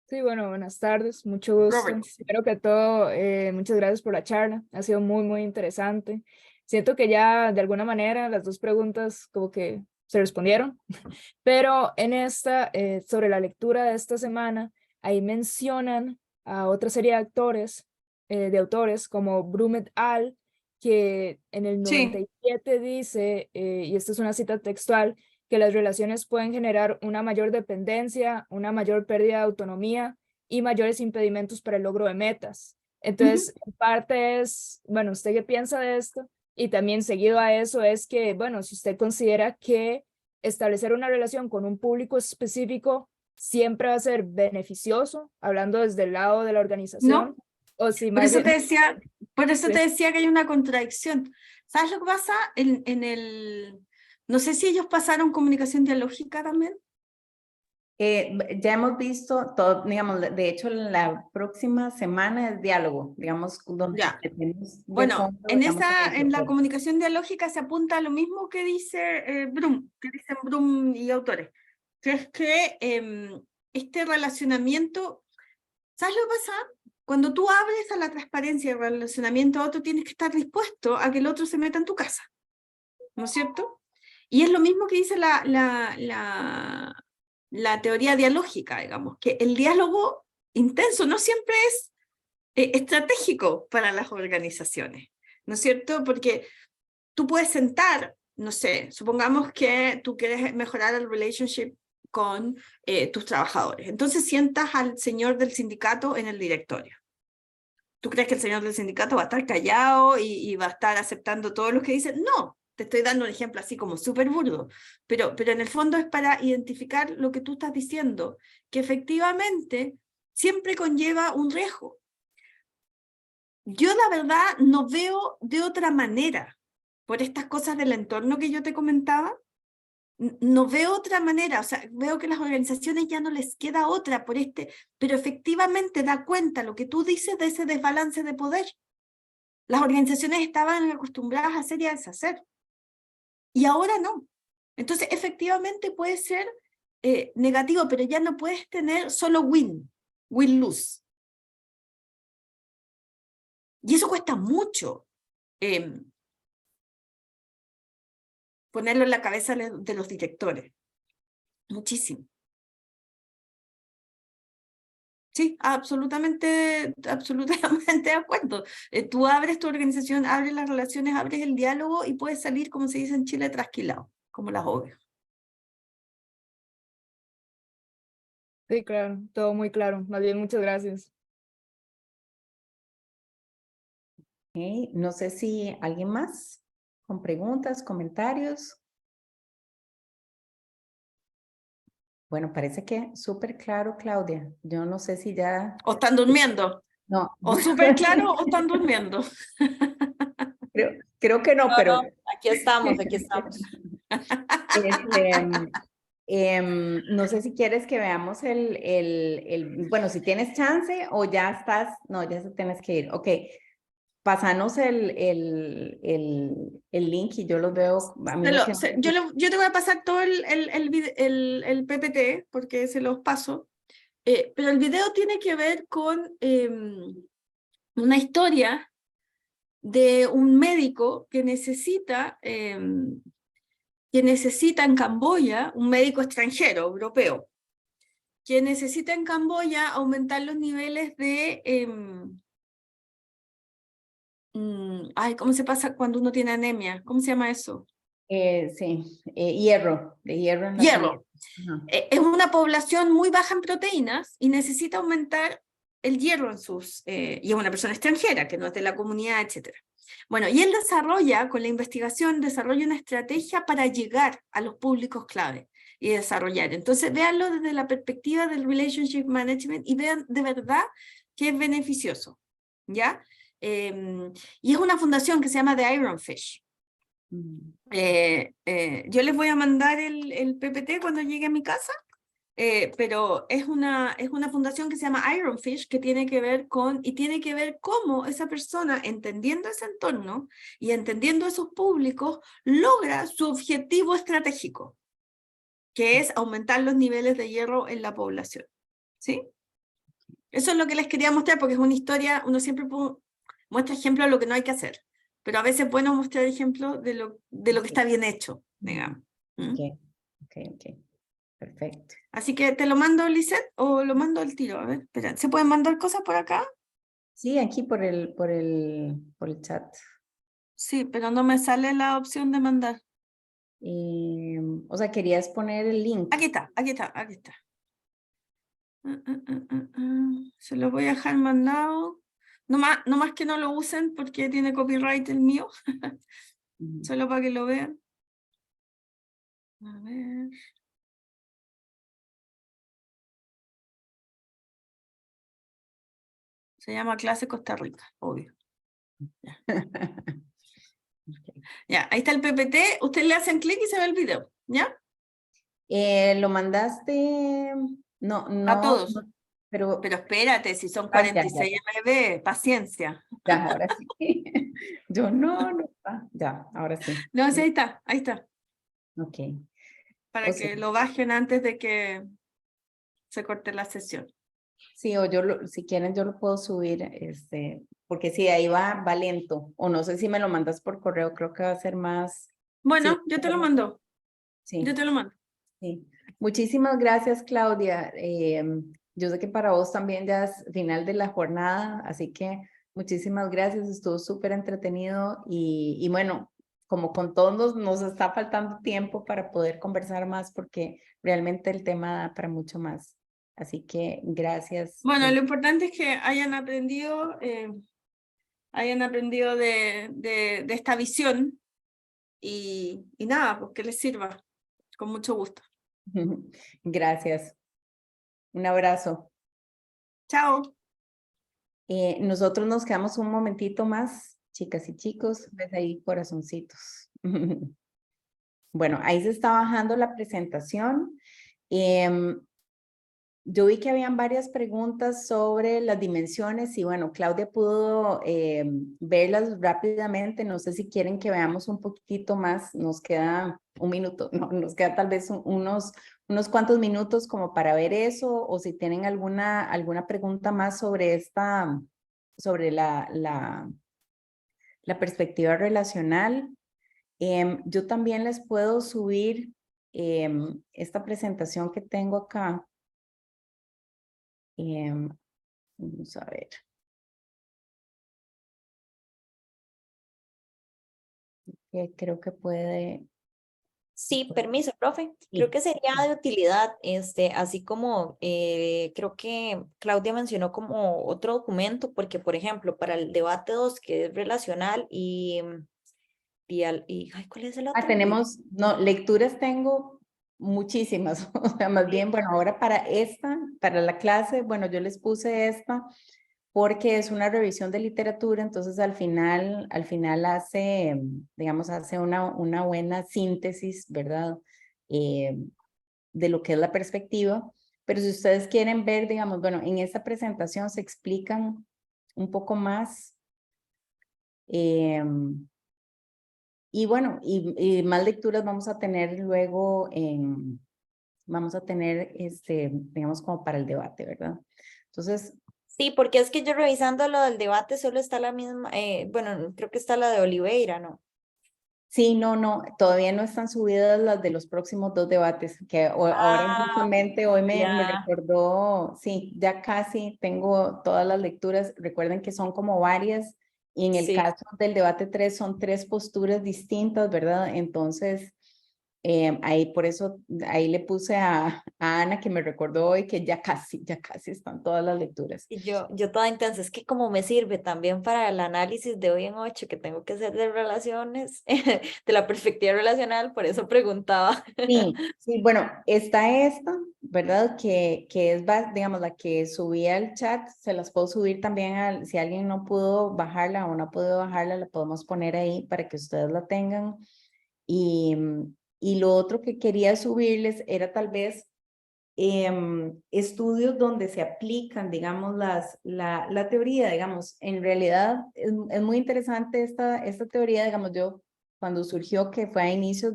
Sí, bueno, buenas tardes, mucho gusto. Robert. Primero que todo, muchas gracias por la charla, ha sido muy, muy interesante. Siento que ya de alguna manera las dos preguntas como que se respondieron, pero en esta, sobre la lectura de esta semana, ahí mencionan a otra serie de autores como Brum et al., que en el 97 dice, y esta es una cita textual, que las relaciones pueden generar una mayor dependencia, una mayor pérdida de autonomía y mayores impedimentos para el logro de metas. Entonces, en parte es, bueno, ¿usted qué piensa de esto? Y también seguido a eso es que, bueno, si usted considera que establecer una relación con un público específico siempre va a ser beneficioso, hablando desde el lado de la organización. No, o si por más eso, bien... te decía que hay una contradicción. ¿Sabes lo que pasa no sé si ellos pasaron comunicación dialógica también? Ya hemos visto todo, digamos, de hecho la próxima semana es diálogo, digamos, donde Ya. tenemos Bueno, fondo, en digamos, la comunicación dialógica se apunta a lo mismo que dice dicen Brum y autores, que es que este relacionamiento, ¿sabes lo que pasa? Cuando tú abres a la transparencia y el relacionamiento a otro, tienes que estar dispuesto a que el otro se meta en tu casa, ¿no es cierto? Y es lo mismo que dice la teoría dialógica, digamos, que el diálogo intenso no siempre es estratégico para las organizaciones, ¿no es cierto? Porque tú puedes sentar, no sé, supongamos que tú quieres mejorar el relationship con tus trabajadores, entonces sientas al señor del sindicato en el directorio. ¿Tú crees que el señor del sindicato va a estar callado y va a estar aceptando todo lo que dicen? No. Te estoy dando un ejemplo así como súper burdo, pero en el fondo es para identificar lo que tú estás diciendo, que efectivamente siempre conlleva un riesgo. Yo la verdad no veo de otra manera, por estas cosas del entorno que yo te comentaba, no veo otra manera, o sea, veo que las organizaciones ya no les queda otra pero efectivamente da cuenta lo que tú dices de ese desbalance de poder. Las organizaciones estaban acostumbradas a hacer y a deshacer. Y ahora no. Entonces, efectivamente puede ser negativo, pero ya no puedes tener solo win-lose. Y eso cuesta mucho ponerlo en la cabeza de los directores. Muchísimo. Sí, absolutamente de acuerdo. Tú abres tu organización, abres las relaciones, abres el diálogo y puedes salir, como se dice en Chile, trasquilado, como las ovejas. Sí, claro, todo muy claro. Más bien, muchas gracias. Ok, no sé si alguien más con preguntas, comentarios. Bueno, parece que súper claro, Claudia. Yo no sé si ya... O están durmiendo. No, O súper claro o están durmiendo. creo que no, No, pero... no, aquí estamos, aquí estamos. No sé si quieres que veamos bueno, si tienes chance o ya estás, no, ya se tienes que ir. Ok, pásanos el link y yo los veo. A mí me queda- Yo te voy a pasar todo el PPT porque se los paso. Pero el video tiene que ver con una historia de un médico que necesita en Camboya, un médico extranjero, europeo, que necesita en Camboya aumentar los niveles de... ¿cómo se pasa cuando uno tiene anemia? ¿Cómo se llama eso? sí, hierro, de hierro en la Hierro. sangre. Ajá. Es una población muy baja en proteínas y necesita aumentar el hierro en sus... y es una persona extranjera, que no es de la comunidad, etc. Bueno, y él con la investigación, desarrolla una estrategia para llegar a los públicos clave y desarrollar. Entonces, véanlo desde la perspectiva del Relationship Management y vean de verdad que es beneficioso, ¿ya? Y es una fundación que se llama The Iron Fish. Yo les voy a mandar el PPT cuando llegue a mi casa, pero es una fundación que se llama Iron Fish, que tiene que ver cómo esa persona, entendiendo ese entorno y entendiendo esos públicos, logra su objetivo estratégico, que es aumentar los niveles de hierro en la población. ¿Sí? Eso es lo que les quería mostrar, porque es una historia, uno siempre muestra ejemplos de lo que no hay que hacer, pero a veces es bueno mostrar ejemplos de lo que está bien hecho, digamos. Ok. Perfecto. Así que te lo mando, Lisette, o lo mando al tiro. A ver, espera, ¿se pueden mandar cosas por acá? Sí, aquí por el chat. Sí, pero no me sale la opción de mandar. O sea, querías poner el link. Aquí está. Se lo voy a dejar mandado. No más que no lo usen porque tiene copyright el mío. Solo para que lo vean. A ver. Se llama Clase Costa Rica, obvio. Ya, ahí está el PPT. Ustedes le hacen clic y se ve el video, ¿ya? Lo mandaste, no, A todos. no, pero espérate, si son ya. 46 MB, paciencia. Ya, ahora sí. Yo no está. Ya, ahora sí. No, sí, ahí está. Ok. Para O que sea, lo bajen antes de que se corte la sesión. sí, o si quieren yo lo puedo subir, porque sí, ahí va lento. O no sé si me lo mandas por correo, creo que va a ser más. Bueno, Sí, yo te lo mando. Sí. Yo te lo mando. Sí. Muchísimas gracias, Claudia. Yo sé que para vos también ya es final de la jornada, así que muchísimas gracias. Estuvo súper entretenido y bueno, como con todos nos está faltando tiempo para poder conversar más porque realmente el tema da para mucho más. Así que gracias. Bueno, lo importante es que hayan aprendido de esta visión y nada, pues que les sirva. Con mucho gusto. Gracias. Un abrazo. Chao. Nosotros nos quedamos un momentito más, chicas y chicos, ves ahí corazoncitos. Bueno, ahí se está bajando la presentación. yo vi que habían varias preguntas sobre las dimensiones y bueno, Claudia pudo verlas rápidamente. No sé si quieren que veamos un poquitito más. Nos queda un minuto, no, nos queda tal vez unos cuantos minutos como para ver eso, o si tienen alguna pregunta más sobre sobre la perspectiva relacional. Yo también les puedo subir esta presentación que tengo acá. Vamos a ver. Creo que puede. Sí, permiso, profe. Sí. Creo que sería de utilidad, así como creo que Claudia mencionó como otro documento, porque por ejemplo, para el debate 2, que es relacional ay, ¿cuál es el otro? Tenemos, no, lecturas tengo muchísimas, o sea, más bien, bueno, ahora para la clase, bueno, yo les puse esta porque es una revisión de literatura, entonces al final hace, digamos, hace una buena síntesis, ¿verdad? De lo que es la perspectiva, pero si ustedes quieren ver, digamos, bueno, en esta presentación se explican un poco más. Y bueno, y más lecturas vamos a tener luego vamos a tener, digamos, como para el debate, ¿verdad? Entonces, Sí, porque es que yo revisando lo del debate solo está la misma, bueno, creo que está la de Oliveira, ¿no? sí, no, todavía no están subidas las de los próximos 2 debates, que ahora justamente hoy me recordó, sí, ya casi tengo todas las lecturas. Recuerden que son como varias, y en el Sí. caso del debate 3 son 3 posturas distintas, ¿verdad? Entonces, ahí por eso, ahí le puse a Ana, que me recordó hoy que ya casi están todas las lecturas. Y yo toda intensa, es que como me sirve también para el análisis de hoy en 8 que tengo que hacer de relaciones, de la perspectiva relacional, por eso preguntaba. Sí, bueno, está esta, ¿verdad? Que es, digamos, la que subí al chat. Se las puedo subir también si alguien no pudo bajarla o no pudo bajarla, la podemos poner ahí para que ustedes la tengan. Y, y lo otro que quería subirles era tal vez estudios donde se aplican, digamos, la teoría, digamos. En realidad es muy interesante esta teoría, digamos, yo cuando surgió, que fue a inicios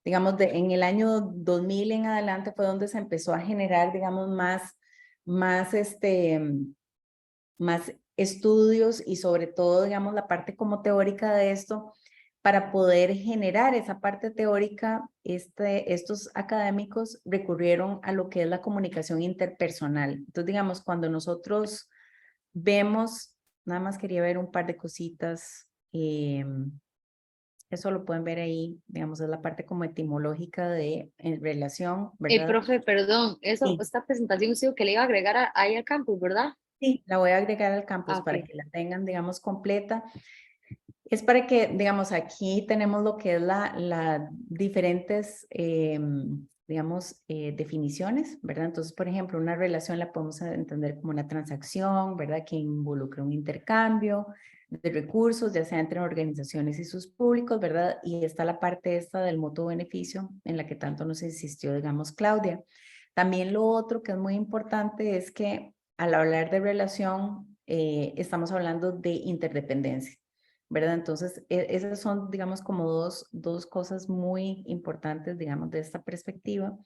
digamos, en el año 2000 en adelante fue donde se empezó a generar, digamos, más estudios, y sobre todo, digamos, la parte como teórica de esto. Para poder generar esa parte teórica, estos académicos recurrieron a lo que es la comunicación interpersonal. Entonces, digamos, cuando nosotros vemos, nada más quería ver un par de cositas. Eso lo pueden ver ahí, digamos, es la parte como etimológica de relación, ¿verdad? Profe, perdón, Sí. esta presentación sí que le iba a agregar ahí al campus, ¿verdad? Sí, la voy a agregar al campus para que la tengan, digamos, completa. Es para que, digamos, aquí tenemos lo que es la diferentes, digamos, definiciones, ¿verdad? Entonces, por ejemplo, una relación la podemos entender como una transacción, ¿verdad? Que involucra un intercambio de recursos, ya sea entre organizaciones y sus públicos, ¿verdad? Y está la parte esta del mutuo beneficio, en la que tanto nos insistió, digamos, Claudia. También lo otro que es muy importante es que al hablar de relación, estamos hablando de interdependencia, ¿verdad? Entonces, esas son, digamos, como dos cosas muy importantes, digamos, de esta perspectiva.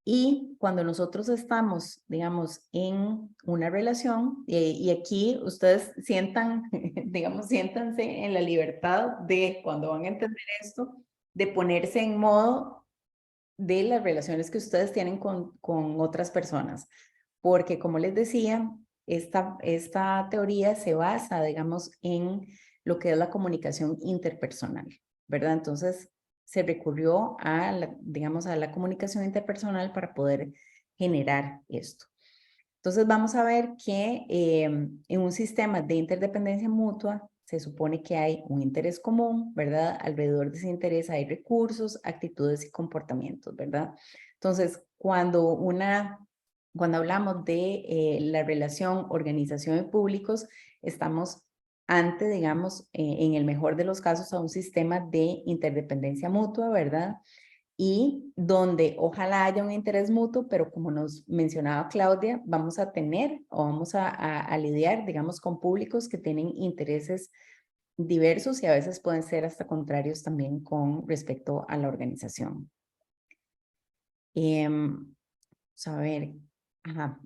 Y cuando nosotros estamos, digamos, en una relación, y aquí ustedes digamos, siéntanse en la libertad de, cuando van a entender esto, de ponerse en modo de las relaciones que ustedes tienen con otras personas. Porque, como les decía, esta teoría se basa, digamos, en lo que es la comunicación interpersonal, ¿verdad? Entonces, se recurrió digamos, a la comunicación interpersonal para poder generar esto. Entonces, vamos a ver que en un sistema de interdependencia mutua se supone que hay un interés común, ¿verdad? Alrededor de ese interés hay recursos, actitudes y comportamientos, ¿verdad? Entonces, cuando hablamos de la relación organización y públicos, estamos ante, digamos, en el mejor de los casos, a un sistema de interdependencia mutua, ¿verdad? y donde ojalá haya un interés mutuo, pero como nos mencionaba Claudia, vamos a tener o vamos a lidiar, digamos, con públicos que tienen intereses diversos y a veces pueden ser hasta contrarios también con respecto a la organización. Vamos a ver,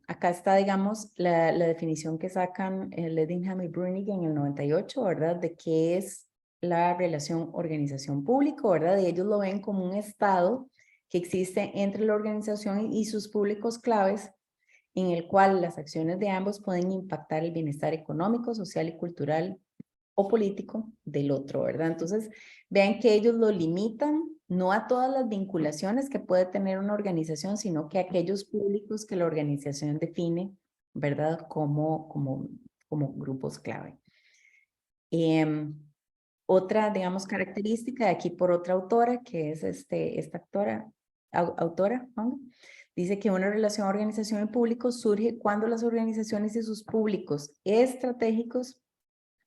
acá está, digamos, la definición que sacan Ledingham y Brunig en el 98, ¿verdad? De qué es la relación organización-público, ¿verdad? Y ellos lo ven como un estado que existe entre la organización y sus públicos claves, en el cual las acciones de ambos pueden impactar el bienestar económico, social y cultural o político del otro, ¿verdad? Entonces, vean que ellos lo limitan no a todas las vinculaciones que puede tener una organización, sino que a aquellos públicos que la organización define, ¿verdad? Como grupos clave. Otra, digamos, característica de aquí por otra autora, que es esta autora, ¿no? Dice que una relación organización y público surge cuando las organizaciones y sus públicos estratégicos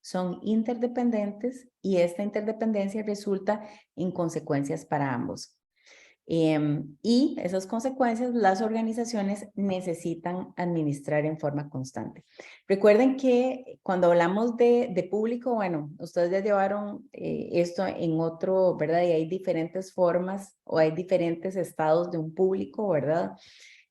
son interdependentes y esta interdependencia resulta en consecuencias para ambos. Y esas consecuencias las organizaciones necesitan administrar en forma constante. Recuerden que cuando hablamos de público, bueno, ustedes ya llevaron esto en otro, ¿verdad? Y hay diferentes formas o hay diferentes estados de un público, ¿verdad?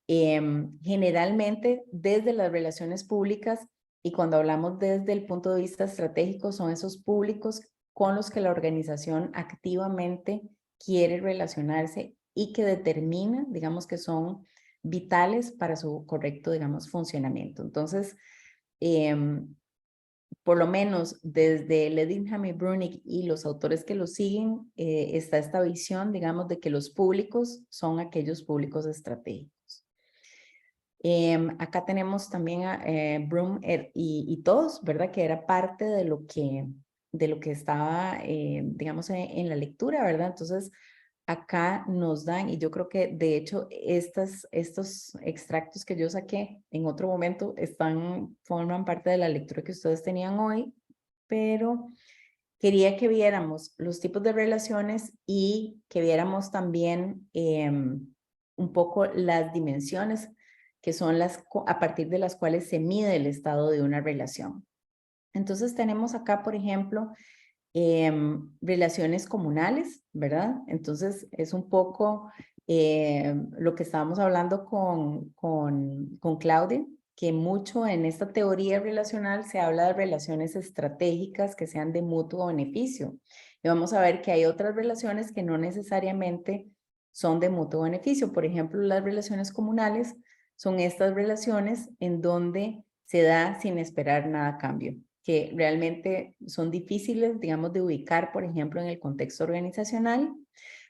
Generalmente desde las relaciones públicas y cuando hablamos desde el punto de vista estratégico son esos públicos con los que la organización activamente quiere relacionarse y que determina, digamos, que son vitales para su correcto, digamos, funcionamiento. Entonces, por lo menos desde Ledingham y Brunig y los autores que lo siguen, está esta visión, digamos, de que los públicos son aquellos públicos estratégicos. Acá tenemos también a Brum y todos, ¿verdad? Que era parte de lo que estaba, digamos, en la lectura, ¿verdad? Entonces, acá nos dan, y yo creo que de hecho estos extractos que yo saqué en otro momento forman parte de la lectura que ustedes tenían hoy, pero quería que viéramos los tipos de relaciones y que viéramos también un poco las dimensiones que son a partir de las cuales se mide el estado de una relación. Entonces tenemos acá, por ejemplo, relaciones comunales, ¿verdad? Entonces es un poco lo que estábamos hablando con Claudia, que mucho en esta teoría relacional se habla de relaciones estratégicas que sean de mutuo beneficio. Y vamos a ver que hay otras relaciones que no necesariamente son de mutuo beneficio. Por ejemplo, las relaciones comunales son estas relaciones en donde se da sin esperar nada a cambio, que realmente son difíciles, digamos, de ubicar, por ejemplo, en el contexto organizacional.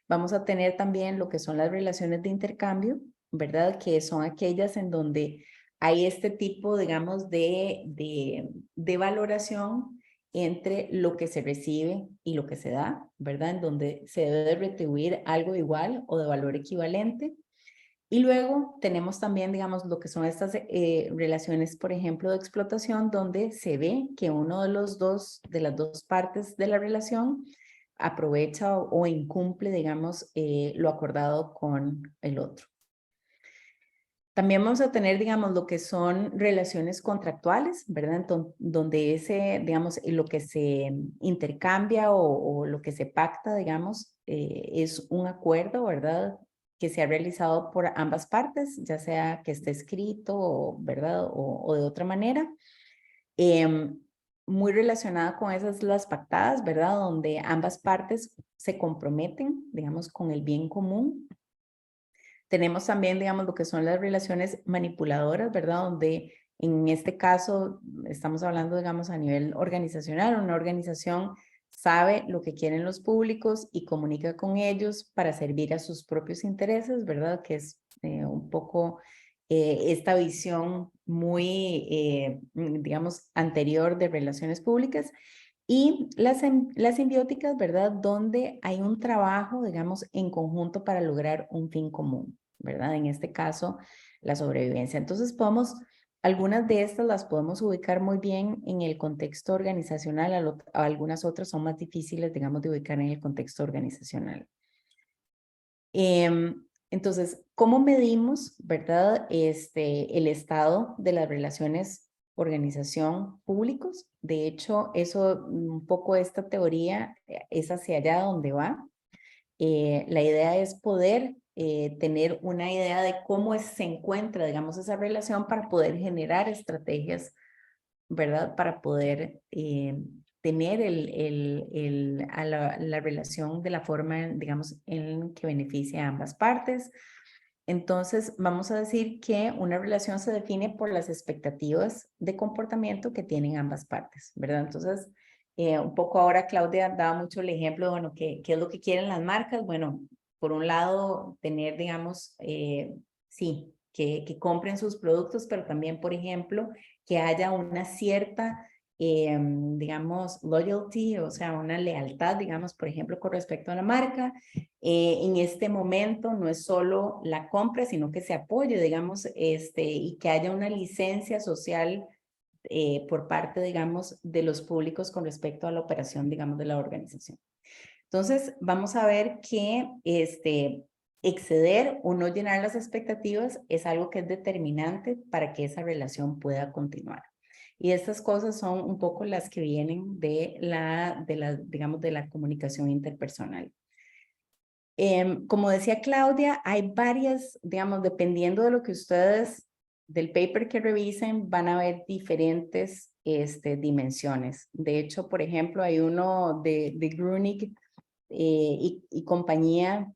Vamos a tener también lo que son las relaciones de intercambio, ¿verdad? Que son aquellas en donde hay este tipo, digamos, de valoración entre lo que se recibe y lo que se da, ¿verdad? En donde se debe retribuir algo igual o de valor equivalente. Y luego tenemos también, digamos, lo que son estas relaciones, por ejemplo, de explotación, donde se ve que uno de las dos partes de la relación aprovecha o incumple, digamos, lo acordado con el otro. También vamos a tener, digamos, lo que son relaciones contractuales, ¿verdad? Donde digamos, lo que se intercambia o lo que se pacta, digamos, es un acuerdo, ¿verdad? Que se ha realizado por ambas partes, ya sea que esté escrito, ¿verdad? O de otra manera. Muy relacionada con esas las pactadas, ¿verdad? Donde ambas partes se comprometen, digamos, con el bien común. Tenemos también, digamos, lo que son las relaciones manipuladoras, ¿verdad? Donde en este caso estamos hablando, digamos, a nivel organizacional. Una organización sabe lo que quieren los públicos y comunica con ellos para servir a sus propios intereses, ¿verdad? Que es un poco esta visión muy, digamos, anterior de relaciones públicas. Y las simbióticas, ¿verdad? Donde hay un trabajo, digamos, en conjunto para lograr un fin común, ¿verdad? En este caso, la sobrevivencia. Entonces, algunas de estas las podemos ubicar muy bien en el contexto organizacional, algunas otras son más difíciles, digamos, de ubicar en el contexto organizacional. Entonces, ¿cómo medimos, verdad, el estado de las relaciones organización-públicos? De hecho, eso, un poco esta teoría es hacia allá donde va. La idea es poder tener una idea de cómo se encuentra, digamos, esa relación para poder generar estrategias, ¿verdad? Para poder tener la relación de la forma, digamos, en que beneficia a ambas partes. Entonces, vamos a decir que una relación se define por las expectativas de comportamiento que tienen ambas partes, ¿verdad? Entonces, un poco ahora Claudia daba mucho el ejemplo de, bueno, ¿qué es lo que quieren las marcas? Bueno, por un lado, tener, digamos, sí, que compren sus productos, pero también, por ejemplo, que haya una cierta, digamos, loyalty, o sea, una lealtad, digamos, por ejemplo, con respecto a la marca. En este momento no es solo la compra, sino que se apoye, digamos, y que haya una licencia social por parte, digamos, de los públicos con respecto a la operación, digamos, de la organización. Entonces, vamos a ver que exceder o no llenar las expectativas es algo que es determinante para que esa relación pueda continuar. Y estas cosas son un poco las que vienen digamos, de la comunicación interpersonal. Como decía Claudia, hay varias, digamos, dependiendo de lo que ustedes, del paper que revisen, van a ver diferentes dimensiones. De hecho, por ejemplo, hay uno de Grunig y compañía,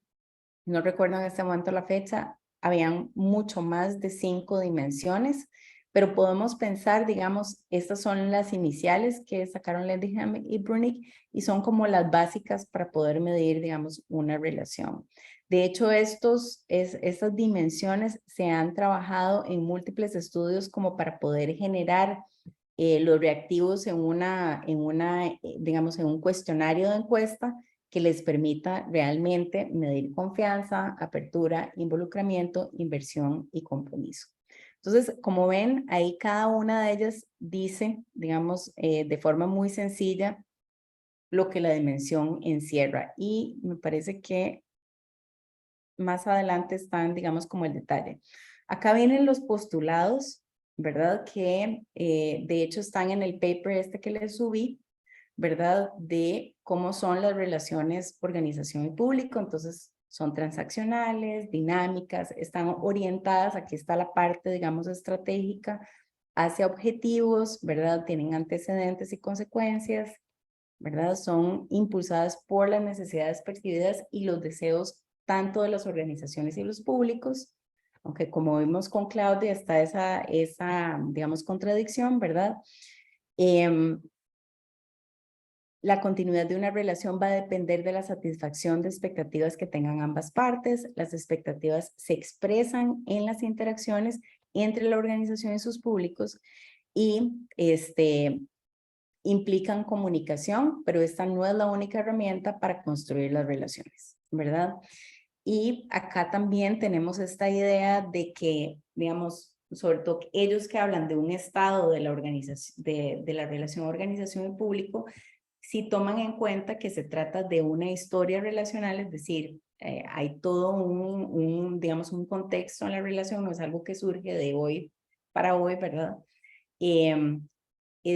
no recuerdo en este momento la fecha, habían mucho más de 5 dimensiones, pero podemos pensar, digamos, estas son las iniciales que sacaron Lendingham y Brunig y son como las básicas para poder medir, digamos, una relación. De hecho, estas dimensiones se han trabajado en múltiples estudios como para poder generar los reactivos digamos, en un cuestionario de encuesta que les permita realmente medir confianza, apertura, involucramiento, inversión y compromiso. Entonces, como ven, ahí cada una de ellas dice, digamos, de forma muy sencilla, lo que la dimensión encierra. Y me parece que más adelante están, digamos, como el detalle. Acá vienen los postulados, ¿verdad? Que de hecho están en el paper que les subí, ¿verdad? De cómo son las relaciones organización y público. Entonces, son transaccionales, dinámicas, están orientadas, aquí está la parte, digamos, estratégica, hacia objetivos, ¿verdad? Tienen antecedentes y consecuencias, ¿verdad? Son impulsadas por las necesidades percibidas y los deseos tanto de las organizaciones y los públicos, aunque como vimos con Claudia está esa digamos, contradicción, ¿verdad? La continuidad de una relación va a depender de la satisfacción de expectativas que tengan ambas partes. Las expectativas se expresan en las interacciones entre la organización y sus públicos y implican comunicación, pero esta no es la única herramienta para construir las relaciones, ¿verdad? Y acá también tenemos esta idea de que, digamos, sobre todo ellos que hablan de un estado de la organización, de la relación organización y público, si toman en cuenta que se trata de una historia relacional, es decir, hay todo digamos, un contexto en la relación, no es algo que surge de hoy para hoy, ¿verdad?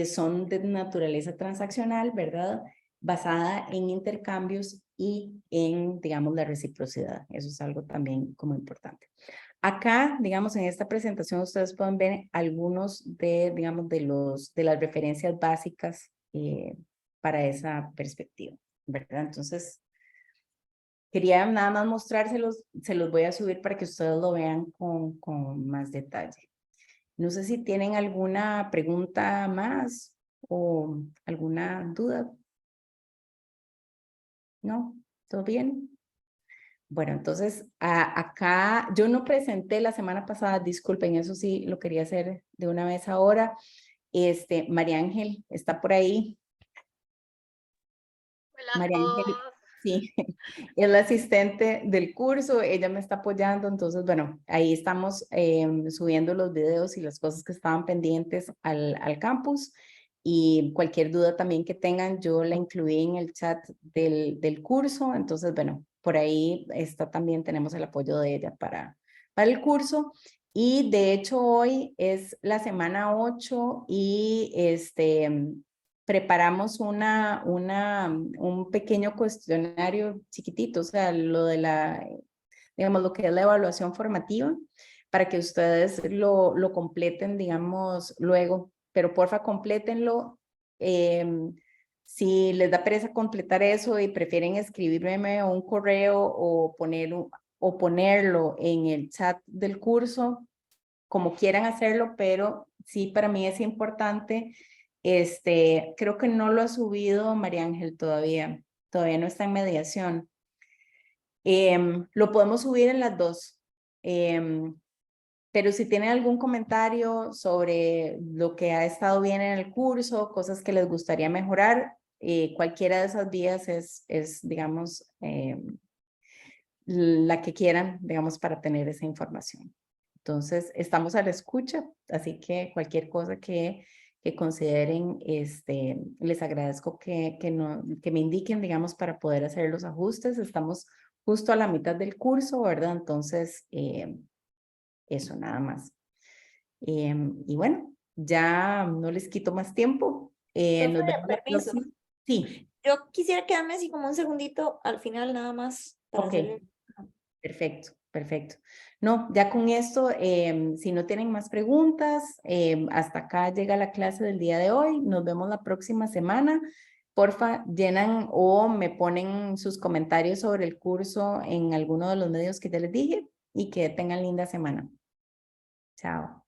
Son de naturaleza transaccional, ¿verdad? Basada en intercambios y en, digamos, la reciprocidad. Eso es algo también como importante. Acá, digamos, en esta presentación ustedes pueden ver algunos digamos, de las referencias básicas para esa perspectiva, ¿verdad? Entonces, quería nada más mostrárselos, se los voy a subir para que ustedes lo vean con más detalle. No sé si tienen alguna pregunta más o alguna duda. ¿No? ¿Todo bien? Bueno, entonces acá yo no presenté la semana pasada, disculpen, eso sí lo quería hacer de una vez ahora. María Ángel está por ahí. Hola a María Ángel, todos. sí, es la asistente del curso, ella me está apoyando, entonces, bueno, ahí estamos subiendo los videos y las cosas que estaban pendientes al campus, y cualquier duda también que tengan, yo la incluí en el chat del curso, entonces, bueno, por ahí también tenemos el apoyo de ella para el curso. Y de hecho hoy es la semana 8 y preparamos un pequeño cuestionario chiquitito, o sea, digamos, lo que es la evaluación formativa, para que ustedes lo completen, digamos, luego. Pero porfa, complétenlo. Si les da pereza completar eso y prefieren escribirme un correo o ponerlo en el chat del curso, como quieran hacerlo, pero sí, para mí es importante. Creo que no lo ha subido María Ángel todavía no está en mediación. Lo podemos subir en las dos. Pero si tienen algún comentario sobre lo que ha estado bien en el curso, cosas que les gustaría mejorar, cualquiera de esas vías es digamos, la que quieran, digamos, para tener esa información. Entonces, estamos a la escucha, así que cualquier cosa que consideren, les agradezco que me indiquen, digamos, para poder hacer los ajustes. Estamos justo a la mitad del curso, ¿verdad? Entonces, eso nada más. Y bueno, ya no les quito más tiempo. Nos vemos la Permiso. próxima. Sí. Yo quisiera quedarme así como un segundito al final nada más para Ok. hacerle... Perfecto, perfecto. No, ya con esto, si no tienen más preguntas, hasta acá llega la clase del día de hoy. Nos vemos la próxima semana. Porfa, llenan o me ponen sus comentarios sobre el curso en alguno de los medios que ya les dije y que tengan linda semana. Chao.